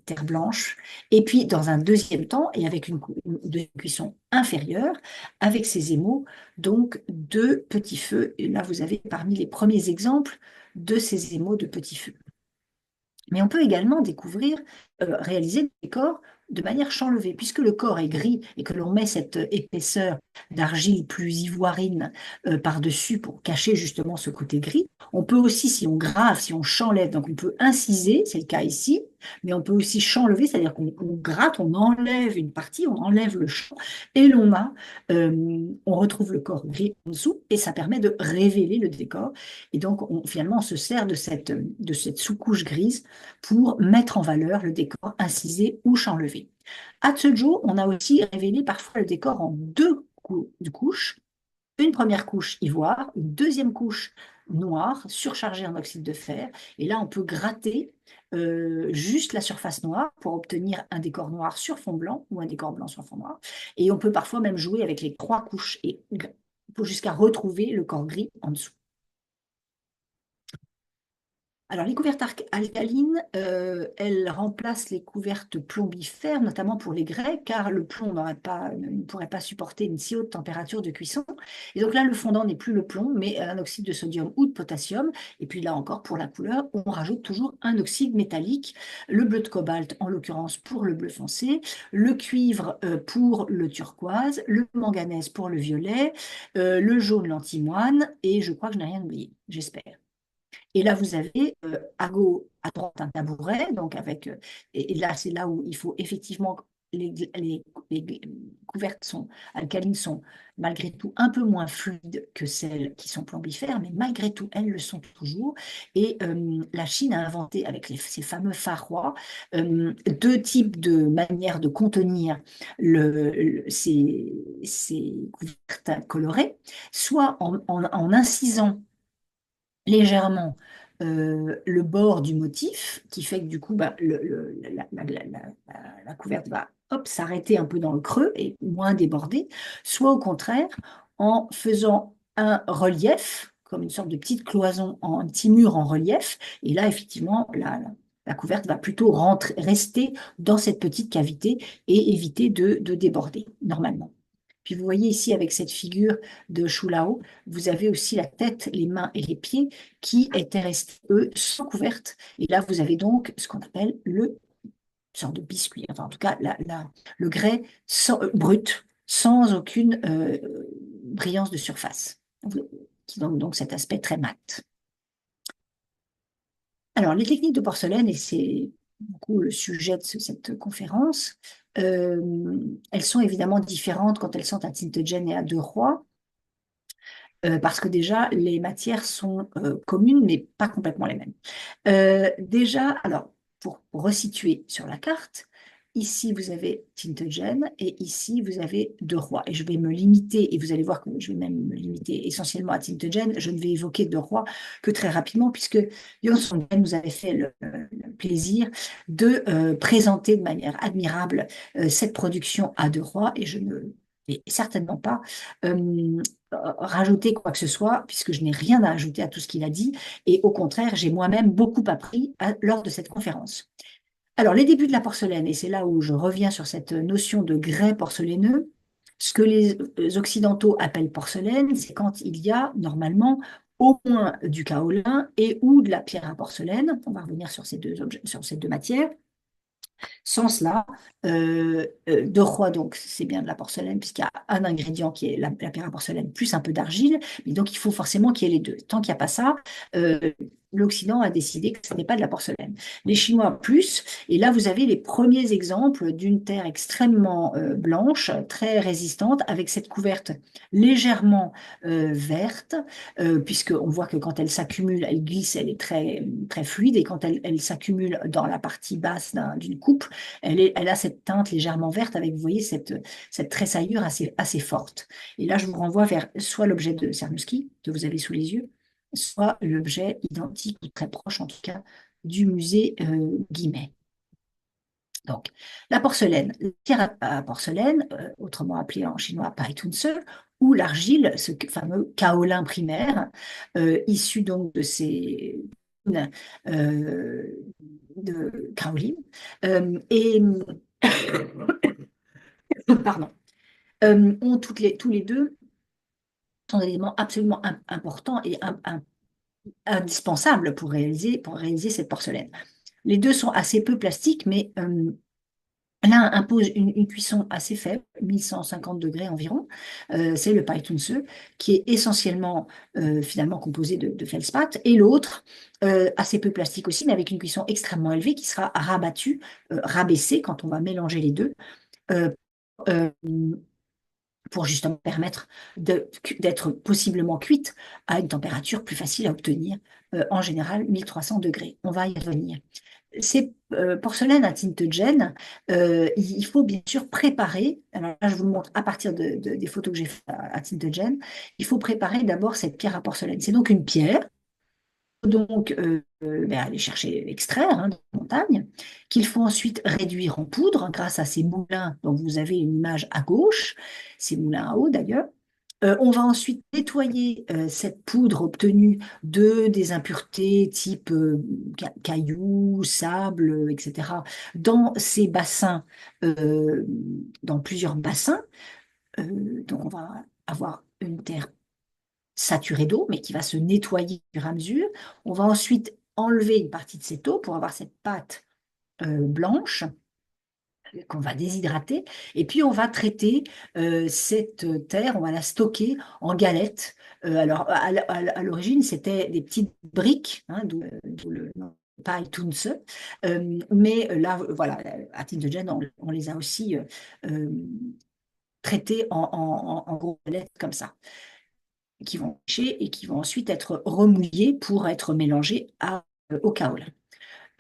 terre blanche, et puis dans un deuxième temps, et avec une cuisson inférieure, avec ces émaux, donc deux petits feux. Et là, vous avez parmi les premiers exemples de ces émaux de petits feux. Mais on peut également découvrir, réaliser des décors de manière champ levé, puisque le corps est gris et que l'on met cette épaisseur d'argile plus ivoirine par-dessus pour cacher justement ce côté gris. On peut aussi, si on grave, si on chanlève, donc on peut inciser, c'est le cas ici, mais on peut aussi chanlever, c'est-à-dire qu'on gratte, on enlève une partie, on enlève le champ, et on retrouve le corps gris en dessous, et ça permet de révéler le décor. Et donc, finalement, on se sert de cette sous-couche grise pour mettre en valeur le décor incisé ou chanlevé. À Tsujo, on a aussi révélé parfois le décor en deux couches. Une première couche ivoire, une deuxième couche noire surchargée en oxyde de fer. Et là, on peut gratter juste la surface noire pour obtenir un décor noir sur fond blanc ou un décor blanc sur fond noir. Et on peut parfois même jouer avec les trois couches et jusqu'à retrouver le corps gris en dessous. Alors, les couvertes alcalines, elles remplacent les couvertes plombifères, notamment pour les grès, car le plomb ne pourrait pas supporter une si haute température de cuisson. Et donc là, le fondant n'est plus le plomb, mais un oxyde de sodium ou de potassium. Et puis là encore, pour la couleur, on rajoute toujours un oxyde métallique, le bleu de cobalt, en l'occurrence pour le bleu foncé, le cuivre pour le turquoise, le manganèse pour le violet, le jaune l'antimoine, et je crois que je n'ai rien oublié, j'espère. Et là, vous avez à droite un tabouret, donc et là, c'est là où il faut effectivement, les couvertes alcalines sont malgré tout un peu moins fluides que celles qui sont plombifères, mais malgré tout, elles le sont toujours. Et la Chine a inventé, avec ces fameux farois, deux types de manières de contenir ces couvertes colorées, soit en incisant légèrement le bord du motif, qui fait que du coup, bah, la couverte va hop, s'arrêter un peu dans le creux et moins déborder, soit au contraire, en faisant un relief, comme une sorte de petite cloison, un petit mur en relief, et là, effectivement, la couverte va plutôt rester dans cette petite cavité et éviter de déborder, normalement. Puis vous voyez ici avec cette figure de Shulao, vous avez aussi la tête, les mains et les pieds qui étaient restés, eux, sans couverte. Et là, vous avez donc ce qu'on appelle le sorte de biscuit, enfin en tout cas le grès brut, sans aucune brillance de surface, qui donne donc cet aspect très mat. Alors, les techniques de porcelaine, et c'est beaucoup le sujet de cette conférence, elles sont évidemment différentes quand elles sont à Tintogen et à Deux Rois. Parce que déjà, les matières sont communes, mais pas complètement les mêmes. Déjà, alors, pour resituer sur la carte, ici, vous avez Tintogen et ici, vous avez Deux Rois. Et je vais me limiter, et vous allez voir que je vais même me limiter essentiellement à Tintogen. Je ne vais évoquer Deux Rois que très rapidement, puisque Jon Songren nous avait fait le plaisir de présenter de manière admirable cette production à Deux Rois, et je ne vais certainement pas rajouter quoi que ce soit, puisque je n'ai rien à ajouter à tout ce qu'il a dit, et au contraire, j'ai moi-même beaucoup appris lors de cette conférence. Alors, les débuts de la porcelaine, et c'est là où je reviens sur cette notion de grès porcelaineux, ce que les Occidentaux appellent porcelaine, c'est quand il y a normalement au moins du kaolin et ou de la pierre à porcelaine. On va revenir sur ces deux objets, sur ces deux matières. Sans cela, de roi, donc c'est bien de la porcelaine, puisqu'il y a un ingrédient qui est la pierre à porcelaine plus un peu d'argile, mais donc il faut forcément qu'il y ait les deux. Tant qu'il n'y a pas ça, euh, l'Occident a décidé que ce n'est pas de la porcelaine. Les Chinois plus, et là vous avez les premiers exemples d'une terre extrêmement blanche, très résistante, avec cette couverte légèrement verte, puisqu'on voit que quand elle s'accumule, elle glisse, elle est très, très fluide, et quand elle s'accumule dans la partie basse d'une coupe, elle a cette teinte légèrement verte avec, vous voyez, cette tressaillure assez forte. Et là, je vous renvoie vers soit l'objet de Cernuschi, que vous avez sous les yeux, soit l'objet identique ou très proche, en tout cas, du musée Guimet. Donc, la porcelaine, la pierre à porcelaine, autrement appelée en chinois Paitunse, ou l'argile, ce fameux kaolin primaire, issu donc de ces euh, de kaolin, et pardon, tous les deux sont des éléments absolument importants et indispensables pour réaliser cette porcelaine. Les deux sont assez peu plastiques, mais l'un impose une cuisson assez faible, 1150 degrés environ. C'est le Paitunse, qui est essentiellement finalement composé de feldspath, et l'autre, assez peu plastique aussi, mais avec une cuisson extrêmement élevée, qui sera rabattue, rabaissée quand on va mélanger les deux, euh, euh, pour justement permettre d'être possiblement cuite à une température plus facile à obtenir, en général 1300 degrés. On va y revenir. Ces porcelaines à Tintogen, il faut bien sûr préparer, alors là je vous le montre à partir des photos que j'ai faites à Tintogen, il faut préparer d'abord cette pierre à porcelaine. C'est donc une pierre, donc aller chercher, extraire hein, dans la montagne, qu'il faut ensuite réduire en poudre grâce à ces moulins dont vous avez une image à gauche, ces moulins à eau d'ailleurs. On va ensuite nettoyer cette poudre obtenue de des impuretés type cailloux, sable, etc., dans ces bassins, euh, dans plusieurs bassins. Donc on va avoir une terre saturée d'eau, mais qui va se nettoyer au fur et à mesure. On va ensuite enlever une partie de cette eau pour avoir cette pâte blanche qu'on va déshydrater, et puis on va traiter cette terre, on va la stocker en galettes. Alors, à l'origine, c'était des petites briques, hein, d'où le nom Pie-Tunce. Mais là, voilà, à Tintogen, on les a aussi euh, traités en gros galettes comme ça, qui vont sécher et qui vont ensuite être remouillés pour être mélangés au kaolin.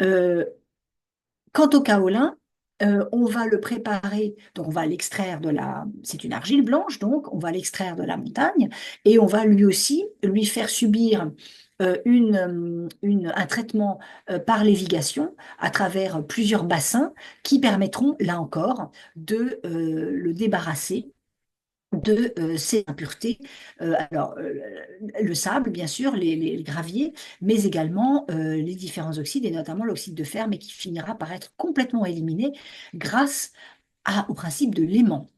Euh, Quant au kaolin, on va le préparer, donc on va l'extraire c'est une argile blanche, donc on va l'extraire de la montagne et on va lui aussi lui faire subir un traitement par lévigation à travers plusieurs bassins qui permettront, là encore, de le débarrasser de ces impuretés. Le sable, bien sûr, les graviers, mais également les différents oxydes, et notamment l'oxyde de fer, mais qui finira par être complètement éliminé grâce au principe de l'aimant.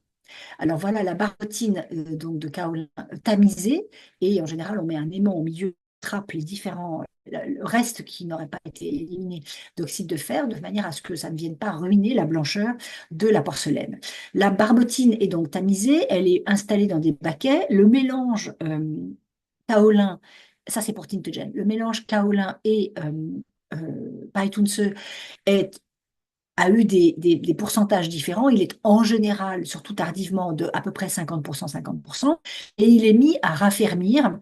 Alors voilà la barbotine donc de kaolin tamisée, et en général on met un aimant au milieu, trappe les différents le reste qui n'aurait pas été éliminé d'oxyde de fer, de manière à ce que ça ne vienne pas ruiner la blancheur de la porcelaine. La barbotine est donc tamisée, elle est installée dans des baquets. Le mélange kaolin, ça c'est pour Tintogen, le mélange kaolin et Paitunse est a eu des pourcentages différents. Il est en général, surtout tardivement, de à peu près 50%, 50%, et il est mis à raffermir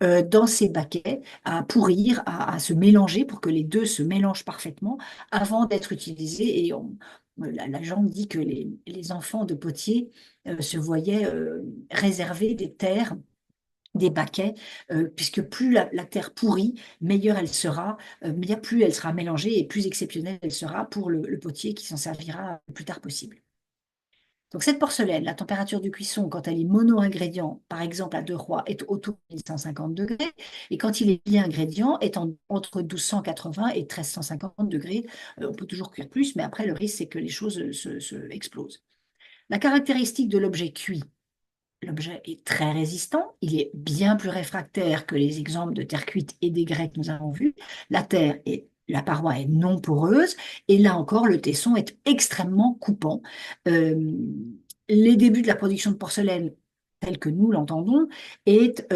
dans ces baquets, à pourrir, à se mélanger pour que les deux se mélangent parfaitement avant d'être utilisés. Et la légende dit que les enfants de potiers se voyaient réserver des terres, des baquets, puisque plus la terre pourrit, meilleure elle sera, plus elle sera mélangée et plus exceptionnelle elle sera pour le potier qui s'en servira le plus tard possible. Donc cette porcelaine, la température de cuisson, quand elle est mono-ingrédient, par exemple à deux rois, est autour de 1150 degrés, et quand il est bi-ingrédient, est entre 1280 et 1350 degrés. On peut toujours cuire plus, mais après le risque, c'est que les choses se explosent. La caractéristique de l'objet cuit: l'objet est très résistant, il est bien plus réfractaire que les exemples de terre cuite et des grès que nous avons vus. La paroi est non poreuse, et là encore, le tesson est extrêmement coupant. Euh, les débuts de la production de porcelaine, tels que nous l'entendons, est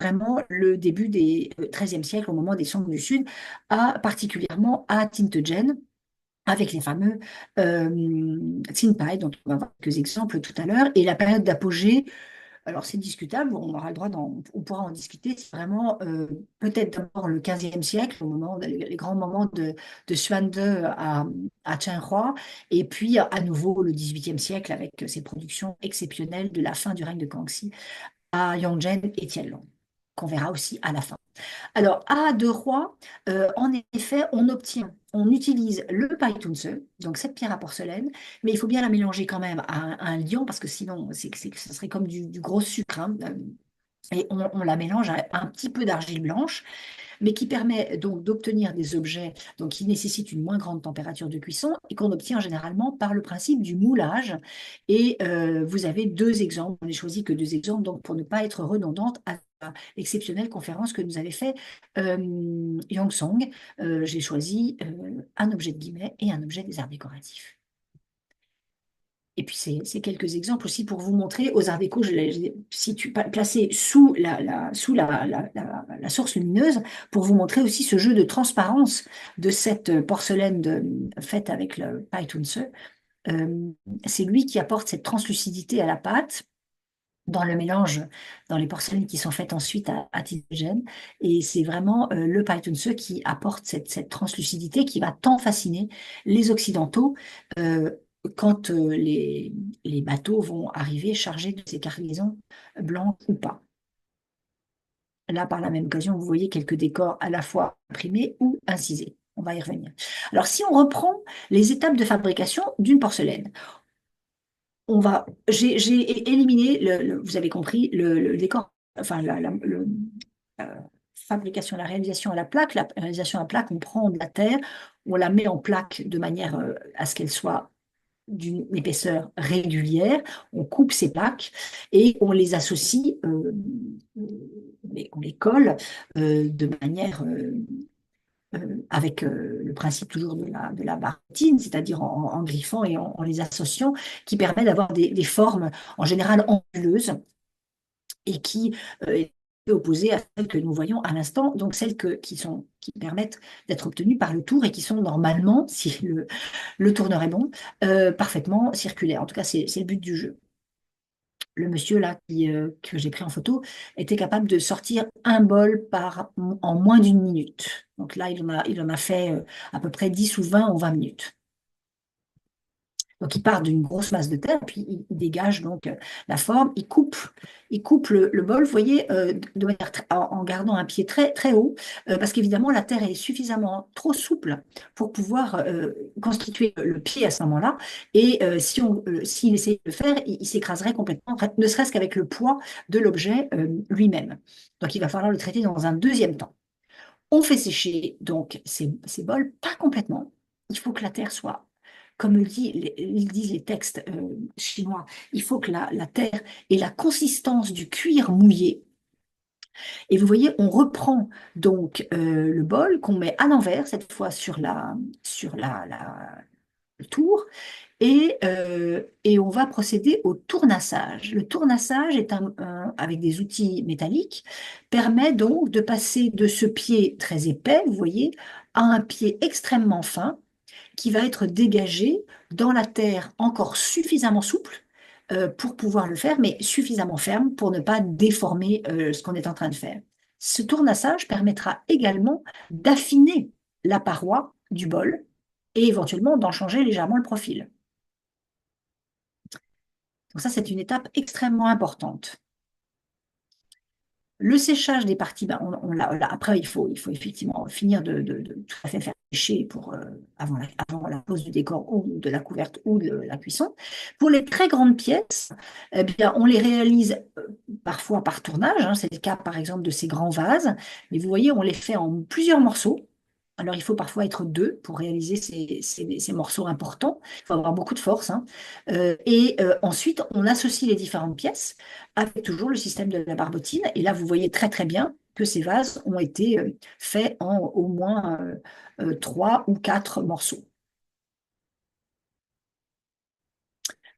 vraiment le début des XIIIe siècle, au moment des Song du Sud, particulièrement à Tintegen, avec les fameux Tsinpai, dont on va voir quelques exemples tout à l'heure. Et la période d'apogée, alors c'est discutable, on aura le droit on pourra en discuter, c'est vraiment peut-être d'abord le XVe siècle, les grands moments de Xuan De à Chenhua, et puis à nouveau le XVIIIe siècle avec ses productions exceptionnelles de la fin du règne de Kangxi à Yongzheng et Tianlong, qu'on verra aussi à la fin. Alors, à deux rois, en effet, on utilise le païtunce, donc cette pierre à porcelaine, mais il faut bien la mélanger quand même à un liant, parce que sinon, ça serait comme du gros sucre, hein, et on la mélange à un petit peu d'argile blanche, mais qui permet donc d'obtenir des objets donc, qui nécessitent une moins grande température de cuisson et qu'on obtient généralement par le principe du moulage. Et vous avez deux exemples, on n'a choisi que deux exemples, donc pour ne pas être redondante à l'exceptionnelle conférence que nous avait fait Yang Song. J'ai choisi un objet de guillemets et un objet des arts décoratifs. Et puis, c'est quelques exemples aussi pour vous montrer aux arts déco, placé sous la source lumineuse, pour vous montrer aussi ce jeu de transparence de cette porcelaine faite avec le Paitunce. C'est lui qui apporte cette translucidité à la pâte dans le mélange, dans les porcelaines qui sont faites ensuite à Titegen. Et c'est vraiment le Paitunce qui apporte cette translucidité qui va tant fasciner les Occidentaux quand les bateaux vont arriver chargés de ces cargaisons blanches ou pas. Là, par la même occasion, vous voyez quelques décors à la fois imprimés ou incisés. On va y revenir. Alors, si on reprend les étapes de fabrication d'une porcelaine, j'ai éliminé, vous avez compris, le décor, enfin, la fabrication, la réalisation à la plaque. La réalisation à la plaque, on prend de la terre, on la met en plaque de manière à ce qu'elle soit d'une épaisseur régulière, on coupe ces plaques et on les associe, on les colle de manière avec le principe toujours de la barbotine, c'est-à-dire en griffant et en les associant, qui permet d'avoir des formes en général anguleuses et qui est opposée à celles que nous voyons à l'instant, donc celles qui permettent d'être obtenues par le tour et qui sont normalement, si le tourneur est bon, parfaitement circulaires. En tout cas, c'est le but du jeu. Le monsieur là que j'ai pris en photo était capable de sortir un bol en moins d'une minute. Donc là, il en a fait à peu près 10 ou 20 en 20 minutes. Donc, il part d'une grosse masse de terre, puis il dégage donc la forme, il coupe le bol, vous voyez, de manière en gardant un pied très, très haut, parce qu'évidemment, la terre est suffisamment trop souple pour pouvoir constituer le pied à ce moment-là. Et s'il essayait de le faire, il s'écraserait complètement, ne serait-ce qu'avec le poids de l'objet lui-même. Donc, il va falloir le traiter dans un deuxième temps. On fait sécher donc ces bols, pas complètement. Il faut que la terre soit, comme ils disent les textes chinois, il faut que la terre ait la consistance du cuir mouillé. Et vous voyez, on reprend donc le bol qu'on met à l'envers, cette fois le tour, et on va procéder au tournassage. Le tournassage avec des outils métalliques, permet donc de passer de ce pied très épais, vous voyez, à un pied extrêmement fin qui va être dégagé dans la terre encore suffisamment souple pour pouvoir le faire, mais suffisamment ferme pour ne pas déformer ce qu'on est en train de faire. Ce tournassage permettra également d'affiner la paroi du bol et éventuellement d'en changer légèrement le profil. Donc ça, c'est une étape extrêmement importante. Le séchage des parties, ben, après, il faut effectivement finir de tout à fait faire sécher avant la pose du décor ou de la couverte ou de la cuisson. Pour les très grandes pièces, eh bien, on les réalise parfois par tournage, hein, c'est le cas par exemple de ces grands vases, mais vous voyez, on les fait en plusieurs morceaux. Alors, il faut parfois être deux pour réaliser ces morceaux importants. Il faut avoir beaucoup de force, hein. Ensuite, on associe les différentes pièces avec toujours le système de la barbotine. Et là, vous voyez très très bien que ces vases ont été faits en au moins 3 ou 4 morceaux.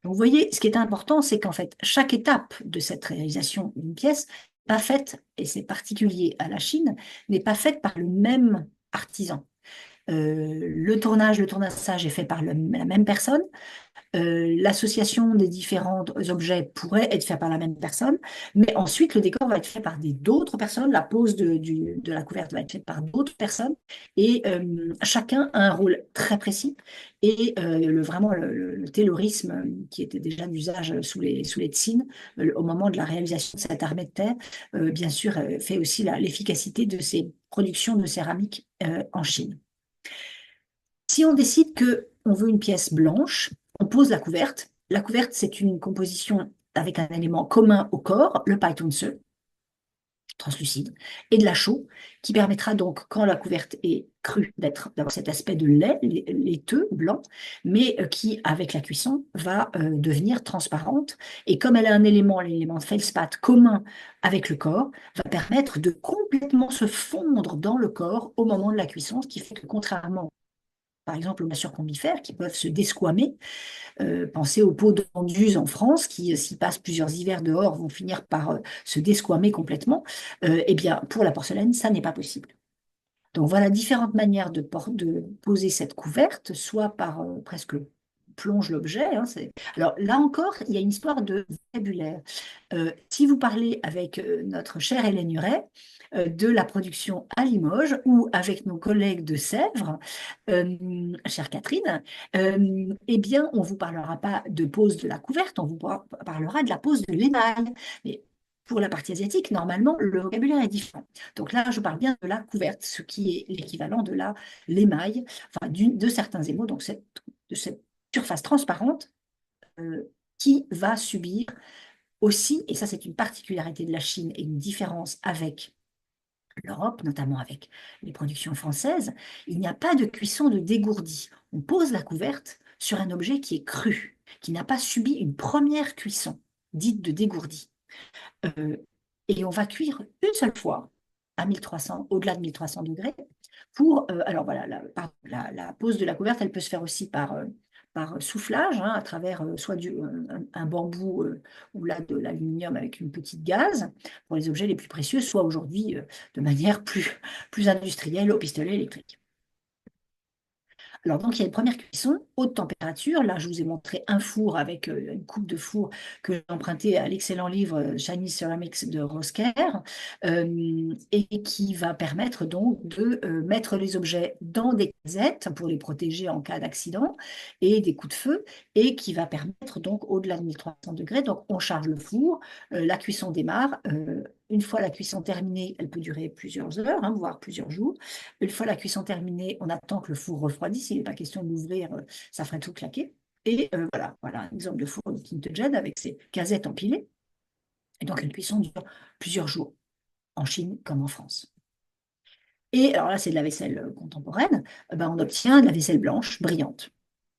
Donc, vous voyez, ce qui est important, c'est qu'en fait, chaque étape de cette réalisation d'une pièce n'est pas faite, et c'est particulier à la Chine, n'est pas faite par le même artisan. Le tournassage est fait par la même personne. L'association des différents objets pourrait être faite par la même personne, mais ensuite le décor va être fait par d'autres personnes, la pose de la couverte va être faite par d'autres personnes, et chacun a un rôle très précis, et vraiment le taylorisme qui était déjà d'usage sous les Tsins, au moment de la réalisation de cette armée de terre, bien sûr, fait aussi l'efficacité de ces productions de céramique en Chine. Si on décide qu'on veut une pièce blanche, on pose la couverte. La couverte, c'est une composition avec un élément commun au corps, le paille translucide, et de la chaux, qui permettra donc, quand la couverte est crue, d'avoir cet aspect de lait, laiteux, blanc, mais qui, avec la cuisson, va devenir transparente. Et comme elle a l'élément de feldspath commun avec le corps, va permettre de complètement se fondre dans le corps au moment de la cuisson, ce qui fait que, contrairement par exemple aux massures combifères qui peuvent se desquamer. Pensez aux pots d'Anduze en France qui, s'ils passent plusieurs hivers dehors, vont finir par se desquamer complètement. Eh bien, pour la porcelaine, ça n'est pas possible. Donc voilà différentes manières de poser cette couverte, soit par presque plonge l'objet, hein, alors là encore, il y a une histoire de vocabulaire. Si vous parlez avec notre chère Hélène Huret de la production à Limoges ou avec nos collègues de Sèvres, chère Catherine, eh bien, on ne vous parlera pas de pose de la couverte, on vous parlera de la pose de l'émail. Mais pour la partie asiatique, normalement, le vocabulaire est différent. Donc là, je parle bien de la couverte, ce qui est l'équivalent de l'émail, enfin de certains émaux, donc de cette surface transparente qui va subir aussi, et ça c'est une particularité de la Chine et une différence avec l'Europe, notamment avec les productions françaises, il n'y a pas de cuisson de dégourdi. On pose la couverte sur un objet qui est cru, qui n'a pas subi une première cuisson, dite de dégourdi. Euh, et on va cuire une seule fois à 1300, au-delà de 1300 degrés. Alors voilà, la pose de la couverte, elle peut se faire aussi par soufflage, hein, à travers soit un bambou ou là de l'aluminium avec une petite gaze pour les objets les plus précieux, soit aujourd'hui de manière plus industrielle au pistolet électrique. Alors, donc, il y a une première cuisson, haute température. Là, je vous ai montré un four avec une coupe de four que j'ai emprunté à l'excellent livre Chinese Ceramics de Rosker, et qui va permettre donc de mettre les objets dans des casettes pour les protéger en cas d'accident et des coups de feu, et qui va permettre donc au-delà de 1300 degrés. Donc, on charge le four, la cuisson démarre. Une fois la cuisson terminée, elle peut durer plusieurs heures, hein, voire plusieurs jours. Une fois la cuisson terminée, on attend que le four refroidisse. Il n'est pas question de l'ouvrir, ça ferait tout claquer. Et voilà un exemple de four de Kintogen avec ses casettes empilées. Et donc, une cuisson dure plusieurs jours, en Chine comme en France. Et alors là, c'est de la vaisselle contemporaine. Ben, on obtient de la vaisselle blanche, brillante,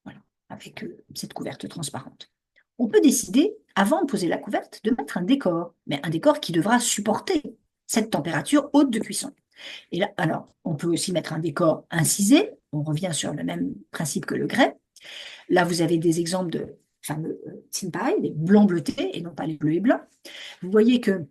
voilà, avec cette couverte transparente. On peut décider, avant de poser la couverte, de mettre un décor, mais un décor qui devra supporter cette température haute de cuisson. Et là, alors, on peut aussi mettre un décor incisé. On revient sur le même principe que le grès. Là, vous avez des exemples de fameux tinpai, des blancs bleutés et non pas les bleus et blancs. Vous voyez que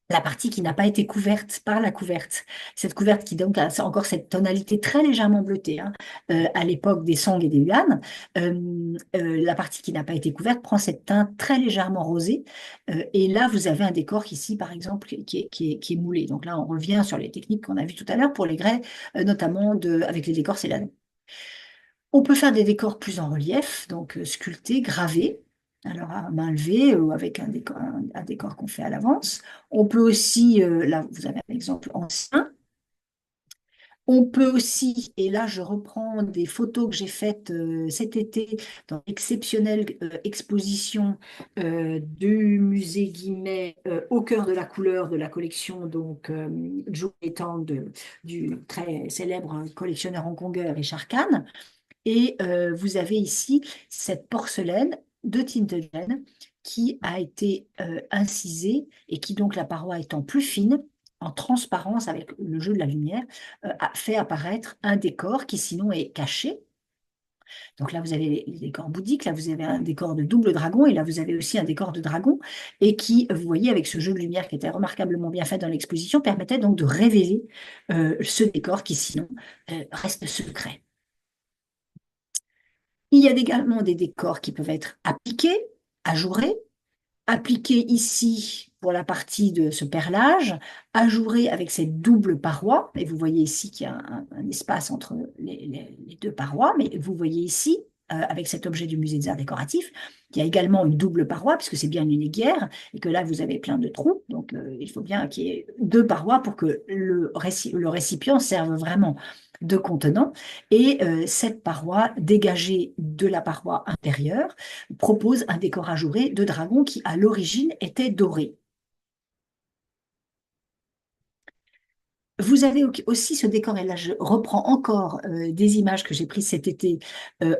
la partie qui n'a pas été couverte par la couverte, cette couverte qui donc a encore cette tonalité très légèrement bleutée, hein, à l'époque des Song et des Yuan, la partie qui n'a pas été couverte prend cette teinte très légèrement rosée. Et là, vous avez un décor ici, par exemple, qui est moulé. Donc là, on revient sur les techniques qu'on a vues tout à l'heure pour les grès, notamment avec les décors céladons. On peut faire des décors plus en relief, donc sculptés, gravés, alors à main levée ou avec un décor qu'on fait à l'avance. On peut aussi, là vous avez un exemple ancien, on peut aussi, et là je reprends des photos que j'ai faites cet été dans l'exceptionnelle exposition du musée Guimet au cœur de la couleur de la collection, donc Joe étant du très célèbre collectionneur hongkongais Richard Kahn. Et vous avez ici cette porcelaine de Tintelgen qui a été incisée et qui, donc la paroi étant plus fine, en transparence avec le jeu de la lumière, a fait apparaître un décor qui sinon est caché. Donc là, vous avez les décors bouddhiques, là, vous avez un décor de double dragon, et là, vous avez aussi un décor de dragon, et qui, vous voyez, avec ce jeu de lumière qui était remarquablement bien fait dans l'exposition, permettait donc de révéler ce décor qui sinon reste secret. Il y a également des décors qui peuvent être appliqués, ajourés, appliqués ici pour la partie de ce perlage, ajourés avec cette double paroi. Et vous voyez ici qu'il y a un espace entre les deux parois, mais vous voyez ici, avec cet objet du musée des arts décoratifs, qu'il y a également une double paroi, puisque c'est bien une aiguière, et que là, vous avez plein de trous. Donc, il faut bien qu'il y ait deux parois pour que le récipient serve vraiment de contenant. Et cette paroi, dégagée de la paroi intérieure, propose un décor ajouré de dragon qui, à l'origine, était doré. Vous avez aussi ce décor, et là je reprends encore des images que j'ai prises cet été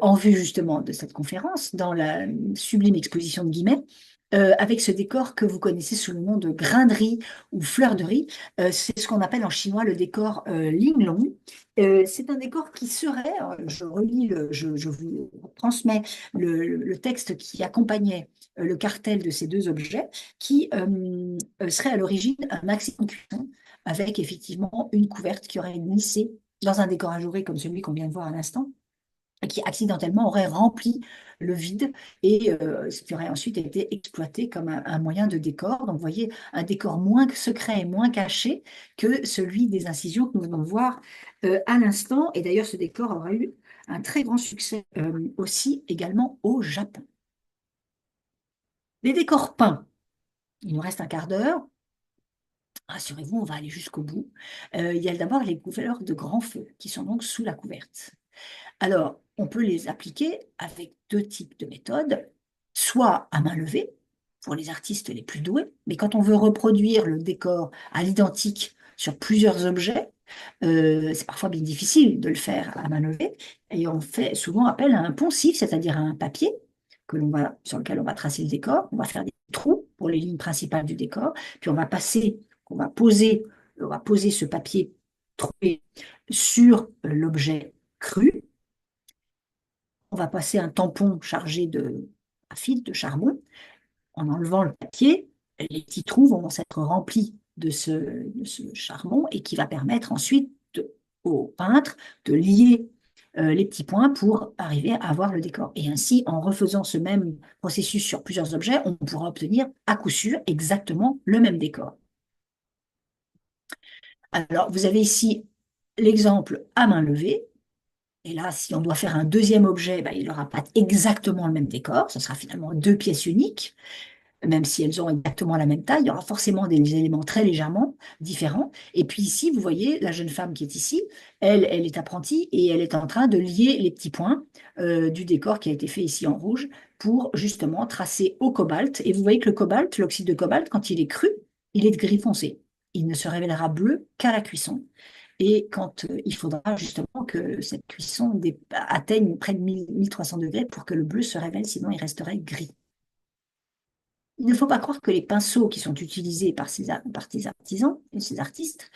en vue justement de cette conférence dans la sublime exposition de Guimet, avec ce décor que vous connaissez sous le nom de grain de riz ou fleur de riz. C'est ce qu'on appelle en chinois le décor Linglong. C'est un décor qui serait, je relis, je vous transmets le texte qui accompagnait le cartel de ces deux objets, qui serait à l'origine un accident de cuisson avec effectivement une couverte qui aurait glissé dans un décor ajouré comme celui qu'on vient de voir à l'instant, et qui accidentellement aurait rempli le vide et ce qui aurait ensuite été exploité comme un moyen de décor. Donc, vous voyez, un décor moins secret et moins caché que celui des incisions que nous venons de voir à l'instant. Et d'ailleurs, ce décor aura eu un très grand succès aussi également au Japon. Les décors peints, il nous reste un quart d'heure. Rassurez-vous, on va aller jusqu'au bout. Il y a d'abord les couleurs de grand feu qui sont donc sous la couverte. Alors, on peut les appliquer avec deux types de méthodes. soit à main levée, pour les artistes les plus doués, mais quand on veut reproduire le décor à l'identique sur plusieurs objets, c'est parfois bien difficile de le faire à main levée, et on fait souvent appel à un poncif, c'est-à-dire à un papier sur lequel on va tracer le décor, on va faire des trous pour les lignes principales du décor, puis on va poser ce papier troué sur l'objet cru. On va passer un tampon chargé à fil de charbon. En enlevant le papier, les petits trous vont s'être remplis de ce charbon et qui va permettre ensuite au peintre de lier les petits points pour arriver à avoir le décor. Et ainsi, en refaisant ce même processus sur plusieurs objets, on pourra obtenir à coup sûr exactement le même décor. Alors, vous avez ici l'exemple à main levée. Et là, si on doit faire un deuxième objet, ben, il n'aura pas exactement le même décor. Ce sera finalement deux pièces uniques. Même si elles ont exactement la même taille, il y aura forcément des éléments très légèrement différents. Et puis ici, vous voyez, la jeune femme qui est ici, elle est apprentie et elle est en train de lier les petits points du décor qui a été fait ici en rouge pour justement tracer au cobalt. Et vous voyez que le cobalt, l'oxyde de cobalt, quand il est cru, il est de gris foncé. Il ne se révélera bleu qu'à la cuisson. Et quand il faudra justement que cette cuisson atteigne près de 1300 degrés pour que le bleu se révèle, sinon il resterait gris. Il ne faut pas croire que les pinceaux qui sont utilisés par ces artisans et ces artistes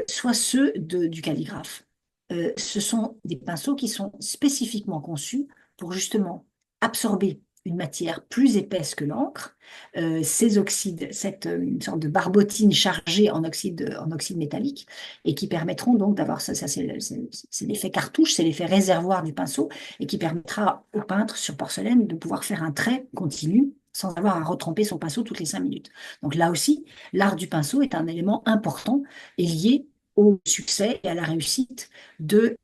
soient ceux du calligraphe. Ce sont des pinceaux qui sont spécifiquement conçus pour justement absorber une matière plus épaisse que l'encre, ces oxydes, une sorte de barbotine chargée en oxyde métallique, et qui permettront donc d'avoir ça c'est l'effet cartouche, c'est l'effet réservoir du pinceau, et qui permettra au peintre sur porcelaine de pouvoir faire un trait continu sans avoir à retremper son pinceau toutes les 5 minutes. Donc là aussi, l'art du pinceau est un élément important et lié au succès et à la réussite de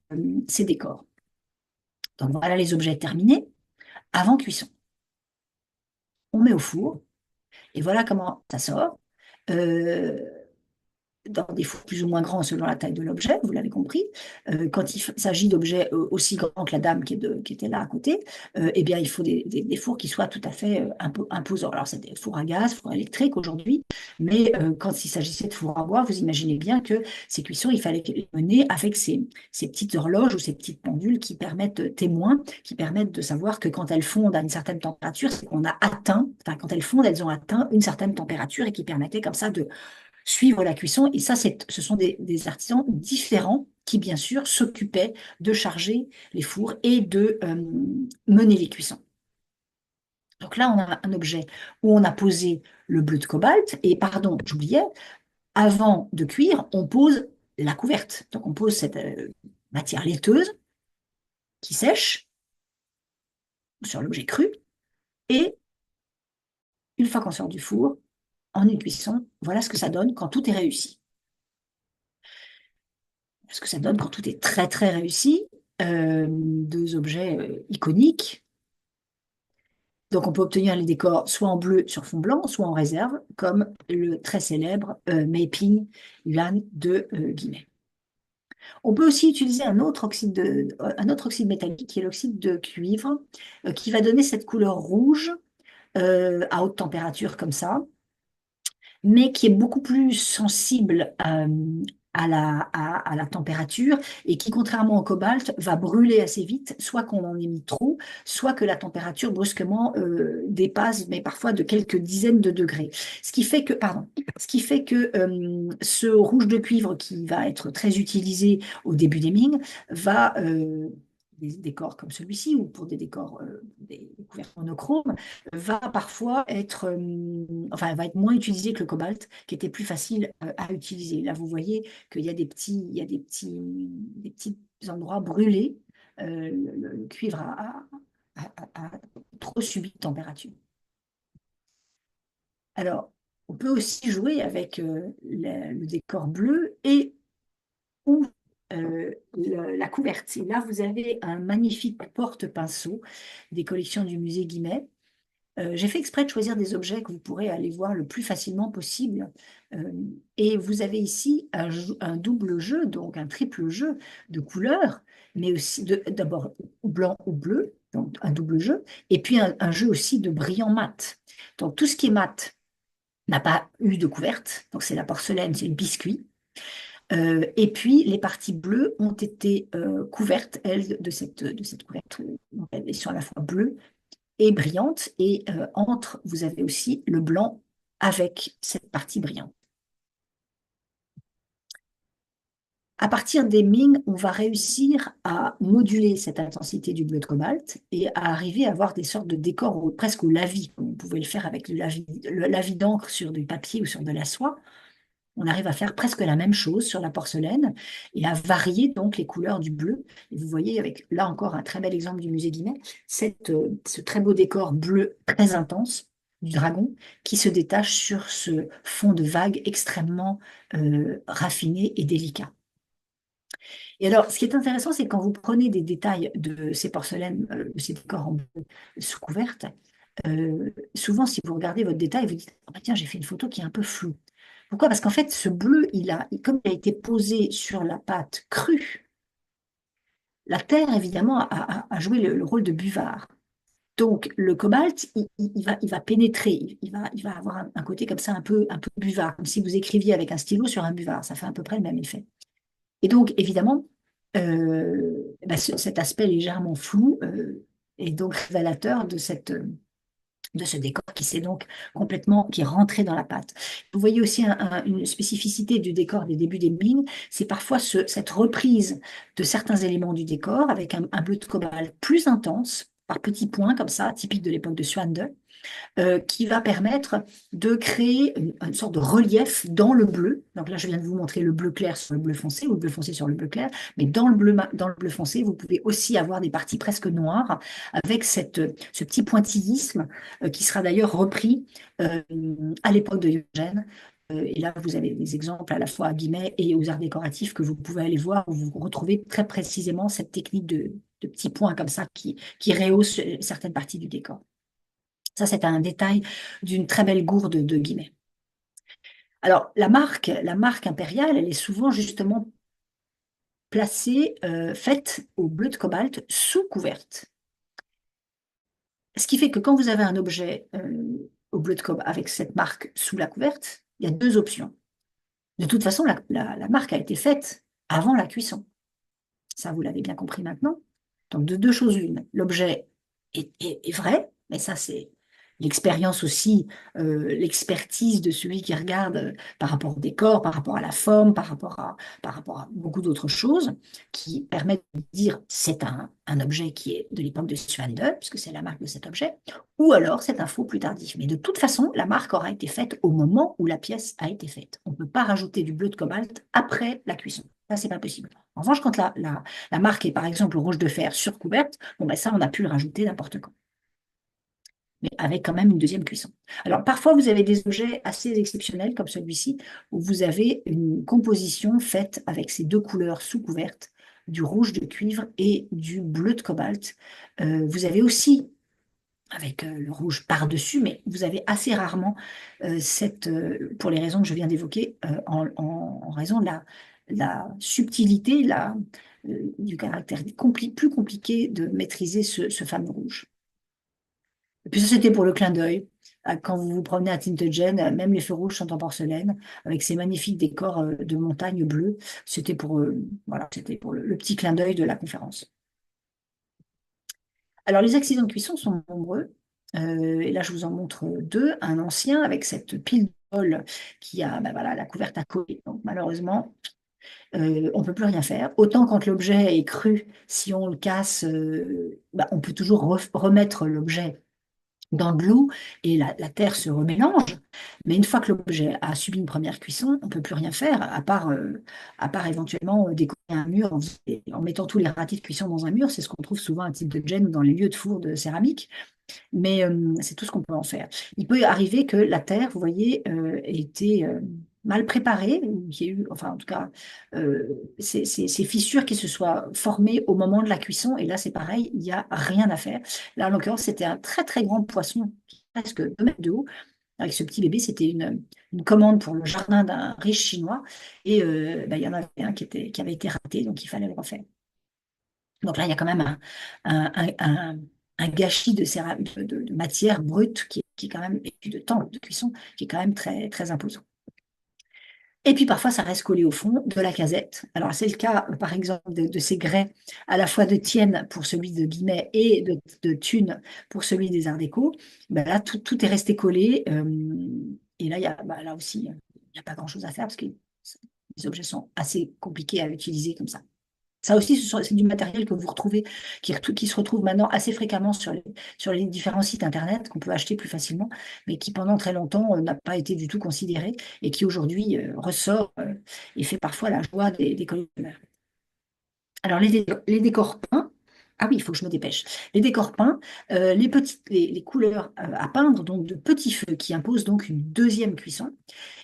ces décors. Donc voilà les objets terminés. Avant cuisson, on met au four et voilà comment ça sort. Euh, dans des fours plus ou moins grands selon la taille de l'objet, vous l'avez compris. Quand il s'agit d'objets aussi grands que la dame qui était là à côté, eh bien, il faut des fours qui soient tout à fait imposants. Alors, c'est des fours à gaz, fours électriques aujourd'hui, mais quand il s'agissait de fours à bois, vous imaginez bien que ces cuissons, il fallait les mener avec ces petites horloges ou ces petites pendules qui permettent, témoins, qui permettent de savoir que quand elles fondent à une certaine température, c'est qu'on a atteint, enfin, quand elles fondent, elles ont atteint une certaine température et qui permettaient comme ça de suivre la cuisson. Et ça, ce sont des artisans différents qui, bien sûr, s'occupaient de charger les fours et de mener les cuissons. Donc là, on a un objet où on a posé le bleu de cobalt. Et pardon, j'oubliais, avant de cuire, on pose la couverte. Donc on pose cette matière laiteuse qui sèche sur l'objet cru. Et une fois qu'on sort du four, en une cuisson, voilà ce que ça donne quand tout est réussi. Ce que ça donne quand tout est très très réussi. Deux objets iconiques. Donc on peut obtenir les décors soit en bleu sur fond blanc, soit en réserve, comme le très célèbre Mapping Yuan de Guimet. On peut aussi utiliser un autre oxyde métallique qui est l'oxyde de cuivre, qui va donner cette couleur rouge à haute température comme ça, mais qui est beaucoup plus sensible à la température et qui, contrairement au cobalt, va brûler assez vite, soit qu'on en ait mis trop, soit que la température brusquement dépasse, mais parfois de quelques dizaines de degrés. Ce qui fait que ce rouge de cuivre qui va être très utilisé au début des mines va des décors comme celui-ci ou pour des décors, des couverts monochromes, va être moins utilisé que le cobalt, qui était plus facile à utiliser. Là, vous voyez qu'il y a des petits endroits brûlés. Le cuivre a trop subi de température. Alors, on peut aussi jouer avec le décor bleu et ou la couverte. Et là, vous avez un magnifique porte-pinceau des collections du musée Guimet. J'ai fait exprès de choisir des objets que vous pourrez aller voir le plus facilement possible. Euh, et vous avez ici un double jeu, donc un triple jeu de couleurs, mais aussi d'abord blanc ou bleu, donc un double jeu, et puis un jeu aussi de brillant mat. Donc tout ce qui est mat n'a pas eu de couverte, donc c'est la porcelaine, c'est le biscuit. Et puis les parties bleues ont été couvertes, elles, de cette couverture. Donc, elles sont à la fois bleues et brillantes, et entre, vous avez aussi le blanc avec cette partie brillante. À partir des mings, on va réussir à moduler cette intensité du bleu de cobalt et à arriver à avoir des sortes de décors presque au lavis, comme on pouvait le faire avec le lavis d'encre sur du papier ou sur de la soie. On arrive à faire presque la même chose sur la porcelaine et à varier donc les couleurs du bleu. Et vous voyez avec là encore un très bel exemple du musée Guimet, ce très beau décor bleu très intense du dragon qui se détache sur ce fond de vagues extrêmement raffiné et délicat. Et alors, ce qui est intéressant, c'est quand vous prenez des détails de ces porcelaines, de ces décors en bleu sous couverte, souvent, si vous regardez votre détail, vous dites, ah bah tiens, j'ai fait une photo qui est un peu floue. Pourquoi? Parce qu'en fait, ce bleu, comme il a été posé sur la pâte crue, la terre, évidemment, a joué le rôle de buvard. Donc, le cobalt, il va pénétrer, il va avoir un côté comme ça, un peu buvard, comme si vous écriviez avec un stylo sur un buvard. Ça fait à peu près le même effet. Et donc, évidemment, bah, cet aspect légèrement flou est donc révélateur de ce décor qui s'est donc complètement, qui est rentré dans la pâte. Vous voyez aussi une spécificité du décor des débuts des mines, c'est parfois cette reprise de certains éléments du décor avec un bleu de cobalt plus intense, par petits points comme ça, typique de l'époque de Suande, qui va permettre de créer une sorte de relief dans le bleu. Donc là, je viens de vous montrer le bleu clair sur le bleu foncé ou le bleu foncé sur le bleu clair, mais dans le bleu foncé, vous pouvez aussi avoir des parties presque noires avec ce petit pointillisme qui sera d'ailleurs repris euh, à l'époque de Diogène. Et là, vous avez des exemples à la fois à Guimet et aux arts décoratifs que vous pouvez aller voir où vous retrouvez très précisément cette technique de petits points comme ça qui rehausse certaines parties du décor. Ça, c'est un détail d'une très belle gourde de Guimet. Alors, la marque impériale, elle est souvent justement placée, faite au bleu de cobalt sous couverte. Ce qui fait que quand vous avez un objet au bleu de cobalt avec cette marque sous la couverte, il y a deux options. De toute façon, la marque a été faite avant la cuisson. Ça, vous l'avez bien compris maintenant. Donc, de deux choses l'une. L'objet est vrai, mais ça, c'est l'expérience aussi, l'expertise de celui qui regarde par rapport au décor, par rapport à la forme, par rapport à beaucoup d'autres choses qui permettent de dire c'est un objet qui est de l'époque de Suande, puisque c'est la marque de cet objet, ou alors c'est un faux plus tardif. Mais de toute façon, la marque aura été faite au moment où la pièce a été faite. On ne peut pas rajouter du bleu de cobalt après la cuisson. Ça, c'est pas possible. En revanche, quand la marque est par exemple rouge de fer sur couverte, bon, ben ça, on a pu le rajouter n'importe quand, mais avec quand même une deuxième cuisson. Alors, parfois, vous avez des objets assez exceptionnels comme celui-ci, où vous avez une composition faite avec ces deux couleurs sous couverte, du rouge de cuivre et du bleu de cobalt. Vous avez aussi avec le rouge par-dessus, mais vous avez assez rarement pour les raisons que je viens d'évoquer, en raison de la subtilité, du caractère plus compliqué de maîtriser ce fameux rouge. Et puis ça, c'était pour le clin d'œil. Quand vous vous promenez à Tintegen, même les feux rouges sont en porcelaine, avec ces magnifiques décors de montagnes bleues. Voilà, c'était pour le petit clin d'œil de la conférence. Alors, les accidents de cuisson sont nombreux. Et là, je vous en montre deux. Un ancien avec cette pile de bol qui a ben voilà, la couverte à coller. Donc, malheureusement, on ne peut plus rien faire. Autant quand l'objet est cru, si on le casse, ben, on peut toujours remettre l'objet dans de l'eau et la terre se remélange. Mais une fois que l'objet a subi une première cuisson, on ne peut plus rien faire, à part éventuellement décorer un mur en mettant tous les ratés de cuisson dans un mur. C'est ce qu'on trouve souvent à type de gêne ou dans les lieux de four de céramique. Mais c'est tout ce qu'on peut en faire. Il peut arriver que la terre, vous voyez, ait été mal préparée, ou qu'il y ait eu, enfin en tout cas, ces fissures qui se soient formées au moment de la cuisson. Et là, c'est pareil, il n'y a rien à faire. Là, en l'occurrence, c'était un très très grand poisson, presque 2 mètres de haut. Avec ce petit bébé, c'était une commande pour le jardin d'un riche chinois. Et ben, il y en avait un qui avait été raté, donc il fallait le refaire. Donc là, il y a quand même un gâchis de matière brute qui est quand même, et puis de temps de cuisson, qui est quand même très, très imposant. Et puis parfois, ça reste collé au fond de la casette. Alors, c'est le cas, par exemple, de ces grès, à la fois de Tienne pour celui de Guimet et de Thune pour celui des Arts Déco. Ben là, tout est resté collé. Et là, là aussi, il n'y a pas grand-chose à faire parce que les objets sont assez compliqués à utiliser comme ça. Ça aussi, c'est du matériel que vous retrouvez, qui se retrouve maintenant assez fréquemment sur les différents sites Internet, qu'on peut acheter plus facilement, mais qui pendant très longtemps n'a pas été du tout considéré et qui aujourd'hui ressort et fait parfois la joie des collectionneurs. Alors, les décors peints, ah oui, il faut que je me dépêche. Les décors peints, les couleurs à peindre, donc de petits feux qui imposent donc une deuxième cuisson,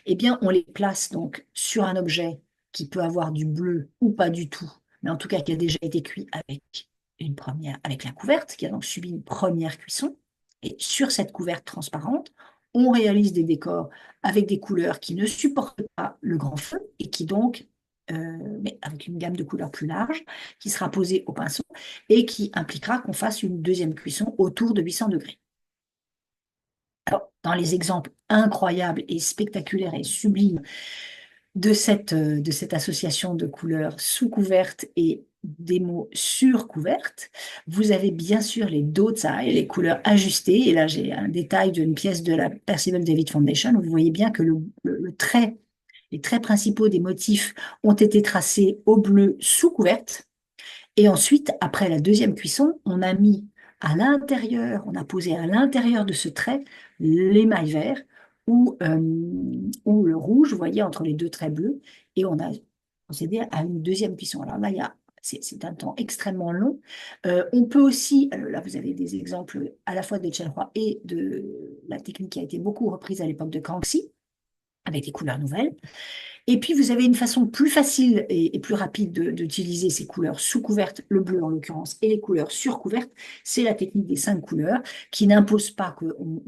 eh bien, on les place donc sur un objet qui peut avoir du bleu ou pas du tout, mais en tout cas qui a déjà été cuit avec la couverte, qui a donc subi une première cuisson. Et sur cette couverte transparente, on réalise des décors avec des couleurs qui ne supportent pas le grand feu et qui donc, mais avec une gamme de couleurs plus large, qui sera posée au pinceau et qui impliquera qu'on fasse une deuxième cuisson autour de 800 degrés. Alors, dans les exemples incroyables et spectaculaires et sublimes de cette association de couleurs sous couverte et des mots sur couverte, vous avez bien sûr les dozai, les couleurs ajustées. Et là, j'ai un détail d'une pièce de la Percival David Foundation où vous voyez bien que les traits principaux des motifs ont été tracés au bleu sous couverte. Et ensuite, après la deuxième cuisson, on a mis à l'intérieur, on a posé à l'intérieur de ce trait l'émail vert ou le rouge, vous voyez, entre les deux traits bleus, et on a procédé à une deuxième cuisson. Alors là, c'est un temps extrêmement long. On peut aussi, là vous avez des exemples à la fois de Chenroy et de la technique qui a été beaucoup reprise à l'époque de Kangxi, avec des couleurs nouvelles. Et puis, vous avez une façon plus facile et plus rapide d'utiliser ces couleurs sous couverte, le bleu en l'occurrence, et les couleurs sur couverte. C'est la technique des 5 couleurs qui n'impose pas qu'on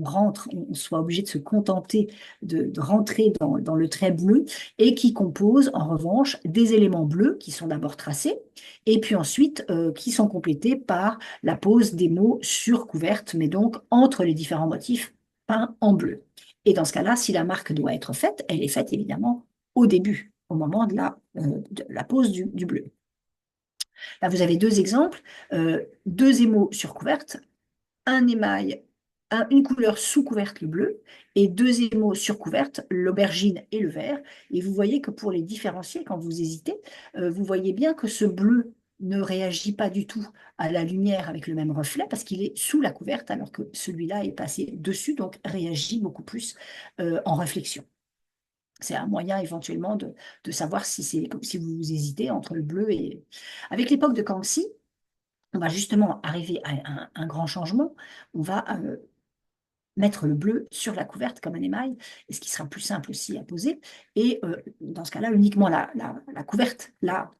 rentre, on soit obligé de se contenter de rentrer dans le trait bleu et qui compose en revanche des éléments bleus qui sont d'abord tracés et puis ensuite qui sont complétés par la pose des mots sur couverte, mais donc entre les différents motifs peints en bleu. Et dans ce cas-là, si la marque doit être faite, elle est faite évidemment au début, au moment de la pose du bleu. Là, vous avez deux exemples, deux émaux sur couverte, un émail, une couleur sous couverte, le bleu, et deux émaux sur couverte, l'aubergine et le vert. Et vous voyez que pour les différencier, quand vous hésitez, vous voyez bien que ce bleu ne réagit pas du tout à la lumière avec le même reflet parce qu'il est sous la couverte alors que celui-là est passé dessus, donc réagit beaucoup plus en réflexion. C'est un moyen éventuellement de savoir si vous hésitez entre le bleu et... Avec l'époque de Kangxi, on va justement arriver à un grand changement. On va mettre le bleu sur la couverte comme un émail, et ce qui sera plus simple aussi à poser. Et dans ce cas-là, uniquement la couverte,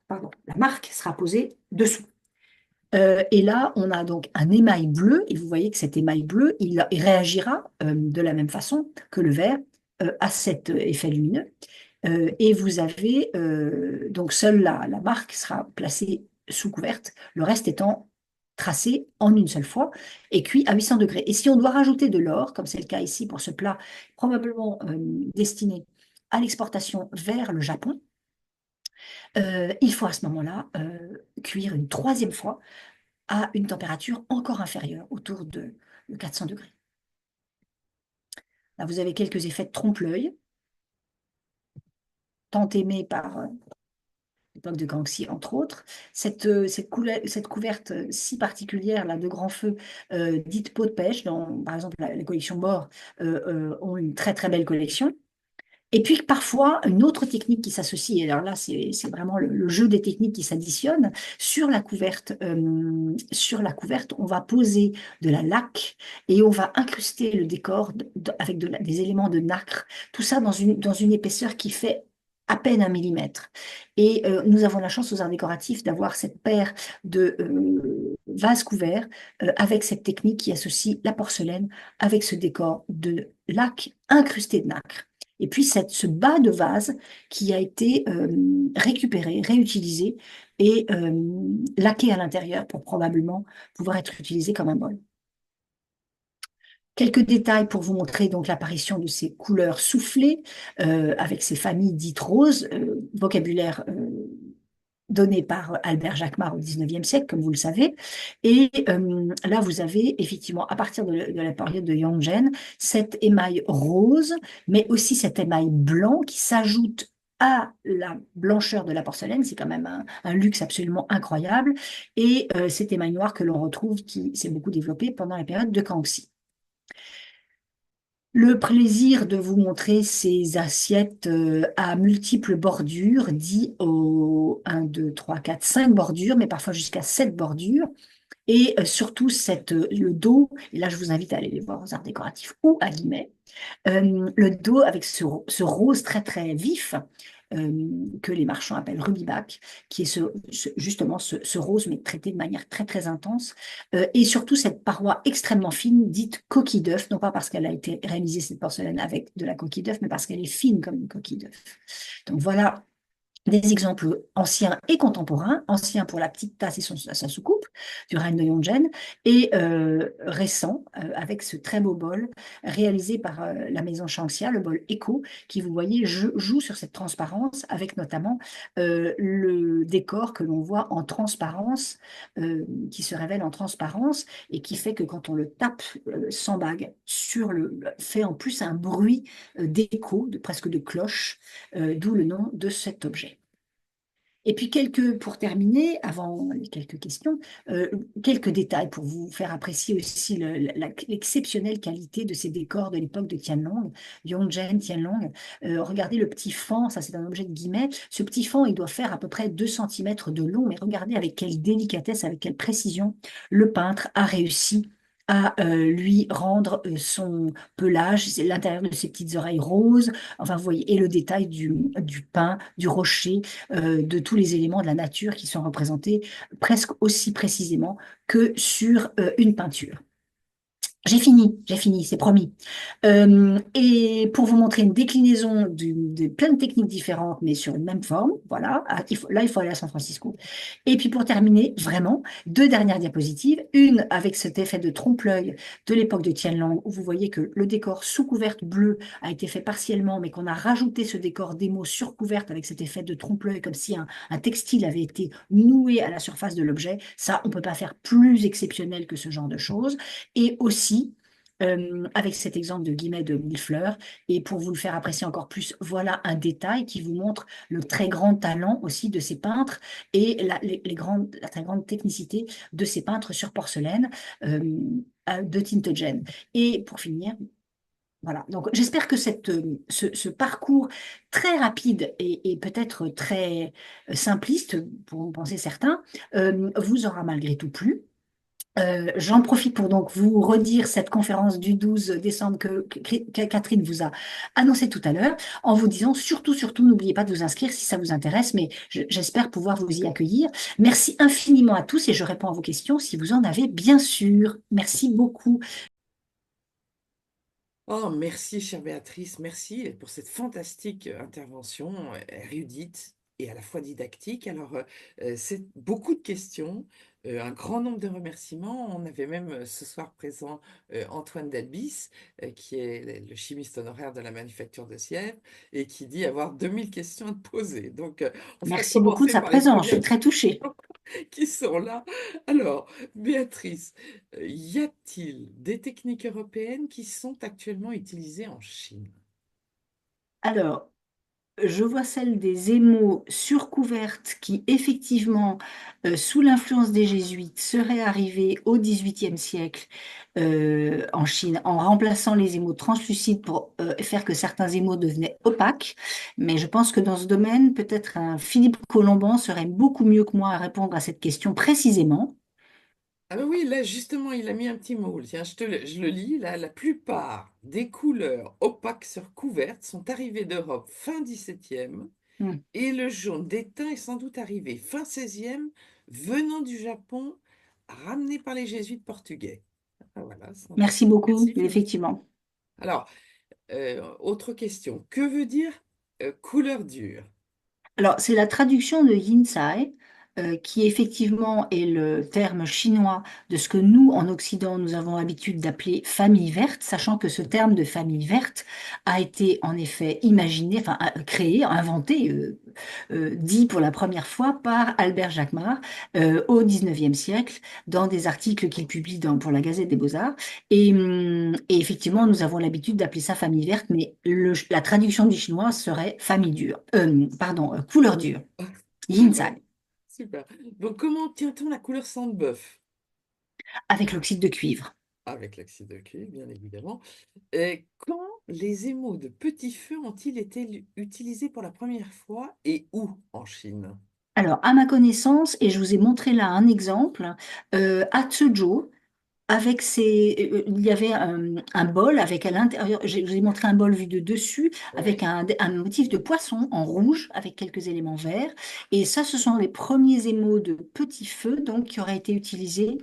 pardon, la marque sera posée dessous. Et là, on a donc un émail bleu, et vous voyez que cet émail bleu, il réagira de la même façon que le vert à cet effet lumineux. Et vous avez donc seule la marque sera placée sous couverte, le reste étant tracé en une seule fois et cuit à 800 degrés. Et si on doit rajouter de l'or, comme c'est le cas ici pour ce plat, probablement destiné à l'exportation vers le Japon, il faut à ce moment-là cuire une troisième fois à une température encore inférieure, autour de 400 degrés. Là, vous avez quelques effets de trompe-l'œil, tant aimés par l'époque de Kangxi, entre autres. Cette couverte si particulière là, de grand feu, dite peau de pêche, par exemple la collection More, ont une très très belle collection. Et puis parfois, une autre technique qui s'associe, et alors là, c'est vraiment le jeu des techniques qui s'additionnent. Sur la couverte, on va poser de la laque et on va incruster le décor avec des éléments de nacre, tout ça dans une épaisseur qui fait à peine 1 millimètre. Et nous avons la chance aux arts décoratifs d'avoir cette paire de vases couverts avec cette technique qui associe la porcelaine avec ce décor de laque incrusté de nacre. Et puis ce bas de vase qui a été récupéré, réutilisé et laqué à l'intérieur pour probablement pouvoir être utilisé comme un bol. Quelques détails pour vous montrer donc l'apparition de ces couleurs soufflées avec ces familles dites roses, vocabulaire donné par Albert Jacquemart au XIXe siècle, comme vous le savez. Et là, vous avez effectivement, à partir de la période de Yangzhen, cet émail rose, mais aussi cet émail blanc qui s'ajoute à la blancheur de la porcelaine. C'est quand même un luxe absolument incroyable. Et cet émail noir que l'on retrouve, qui s'est beaucoup développé pendant la période de Kangxi. Le plaisir de vous montrer ces assiettes à multiples bordures, dit au 1, 2, 3, 4, 5 bordures, mais parfois jusqu'à 7 bordures. Et surtout, le dos, et là je vous invite à aller les voir aux arts décoratifs ou à Guimet, le dos avec ce rose très très vif que les marchands appellent rubiback, qui est justement ce rose, mais traité de manière très très intense, et surtout cette paroi extrêmement fine, dite coquille d'œuf, non pas parce qu'elle a été réalisée cette porcelaine avec de la coquille d'œuf, mais parce qu'elle est fine comme une coquille d'œuf. Donc voilà des exemples anciens et contemporains, anciens pour la petite tasse et sa soucoupe du règne de Yongen, et récents avec ce très beau bol réalisé par la maison Shangxia, le bol Echo, qui, vous voyez, joue sur cette transparence avec notamment le décor que l'on voit en transparence, qui se révèle en transparence et qui fait que quand on le tape sans bague fait en plus un bruit d'écho, presque de cloche, d'où le nom de cet objet. Et puis pour terminer, avant les quelques questions, euh, quelques détails pour vous faire apprécier aussi l'exceptionnelle qualité de ces décors de l'époque de Tianlong, Yongzhen, Tianlong. Regardez le petit fan, ça c'est un objet de guillemets. Ce petit fan, il doit faire à peu près 2 centimètres de long, mais regardez avec quelle délicatesse, avec quelle précision le peintre a réussi à lui rendre son pelage, c'est l'intérieur de ses petites oreilles roses, enfin vous voyez, et le détail du pain, du rocher, de tous les éléments de la nature qui sont représentés presque aussi précisément que sur une peinture. J'ai fini, c'est promis. Et pour vous montrer une déclinaison de plein de techniques différentes, mais sur une même forme, voilà, là, il faut aller à San Francisco. Et puis pour terminer, vraiment, 2 dernières diapositives. Une avec cet effet de trompe-l'œil de l'époque de Tianlong, où vous voyez que le décor sous couverte bleue a été fait partiellement, mais qu'on a rajouté ce décor démo sur couverte avec cet effet de trompe-l'œil, comme si un textile avait été noué à la surface de l'objet. Ça, on ne peut pas faire plus exceptionnel que ce genre de choses. Et aussi, avec cet exemple de guillemets de mille fleurs, et pour vous le faire apprécier encore plus, voilà un détail qui vous montre le très grand talent aussi de ces peintres et la très grande technicité de ces peintres sur porcelaine de Tintogen. Et pour finir, voilà. Donc, j'espère que ce parcours très rapide et peut-être très simpliste, pour en penser certains, vous aura malgré tout plu. J'en profite pour donc vous redire cette conférence du 12 décembre que Catherine vous a annoncée tout à l'heure, en vous disant surtout, surtout, n'oubliez pas de vous inscrire si ça vous intéresse, mais j'espère pouvoir vous y accueillir. Merci infiniment à tous et je réponds à vos questions si vous en avez, bien sûr. Merci beaucoup. Oh, merci, chère Béatrice, merci pour cette fantastique intervention érudite et à la fois didactique. Alors, c'est beaucoup de questions, un grand nombre de remerciements. On avait même ce soir présent Antoine Delbis, qui est le chimiste honoraire de la Manufacture de Sierre, et qui dit avoir 2000 questions à te poser. Donc, on va Merci beaucoup de commencer sa par les présence. Je premières suis très touchée. qui sont là. Alors, Béatrice, y a-t-il des techniques européennes qui sont actuellement utilisées en Chine? Alors, je vois celle des émaux surcouvertes qui, effectivement, sous l'influence des jésuites, seraient arrivées au XVIIIe siècle en Chine en remplaçant les émaux translucides pour faire que certains émaux devenaient opaques. Mais je pense que dans ce domaine, peut-être un Philippe Colomban serait beaucoup mieux que moi à répondre à cette question précisément. Ah ben oui, là justement, il a mis un petit mot. Tiens, je le lis. Là, la plupart des couleurs opaques sur couverte sont arrivées d'Europe fin 17e Hmm. et le jaune d'étain est sans doute arrivé fin 16e, venant du Japon, ramené par les jésuites portugais. Ah, voilà, c'est Merci intéressant. beaucoup, Merci Philippe. effectivement. Alors, autre question. Que veut dire couleur dure? Alors, c'est la traduction de Yinsai. qui effectivement est le terme chinois de ce que nous, en Occident, nous avons l'habitude d'appeler famille verte, sachant que ce terme de famille verte a été en effet imaginé, enfin créé, inventé, dit pour la première fois par Albert Jacquemart au XIXe siècle dans des articles qu'il publie pour la Gazette des Beaux-Arts. Et effectivement, nous avons l'habitude d'appeler ça famille verte, mais la traduction du chinois serait famille dure, pardon, couleur dure, yin Ouais, super. Donc, comment obtient-on la couleur sang de bœuf? avec l'oxyde de cuivre. Avec l'acide de cuivre, bien évidemment. Et quand les émaux de petit feu ont-ils été utilisés pour la première fois et où en Chine? Alors, à ma connaissance, et je vous ai montré là un exemple, à Tsuzhou, il y avait un bol avec à l'intérieur, je vous ai montré un bol vu de dessus, avec Oui. un motif de poisson en rouge, avec quelques éléments verts. Et ça, ce sont les premiers émaux de petit feu, donc, qui auraient été utilisés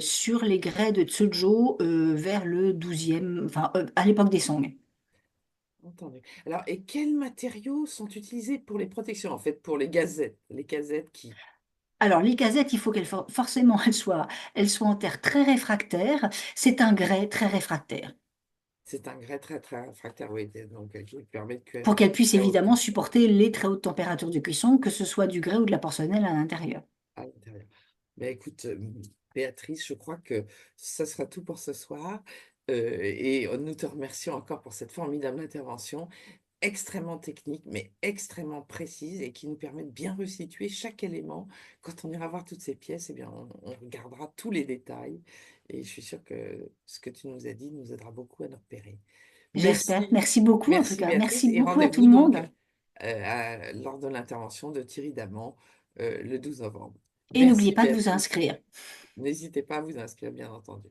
sur les grès de Tsuzhou vers le 12e, enfin, à l'époque des Song. Entendu. Alors, et quels matériaux sont utilisés pour les protections, en fait, pour les gazettes? Les gazettes qui... Alors, les casettes, il faut qu'elles forcément elles soient en terre très réfractaire. C'est un grès très réfractaire C'est un grès très, très réfractaire, oui, donc qui permet de cuire pour qu'elles puissent très haute évidemment température supporter les très hautes températures de cuisson, que ce soit du grès ou de la porcelaine à l'intérieur. à l'intérieur. Mais écoute, Béatrice, je crois que ça sera tout pour ce soir. Et nous te remercions encore pour cette formidable intervention, extrêmement technique, mais extrêmement précise et qui nous permet de bien resituer chaque élément. Quand on ira voir toutes ces pièces, eh bien, on regardera tous les détails. Et je suis sûre que ce que tu nous as dit nous aidera beaucoup à nous repérer. J'espère. Merci, Merci beaucoup en tout merci cas. Béatrice, Merci et beaucoup à tout rendez-vous le donc monde. lors de l'intervention de Thierry Daman le 12 novembre. Et n'oubliez Merci pas de vous Béatrice. inscrire. N'hésitez pas à vous inscrire, bien entendu.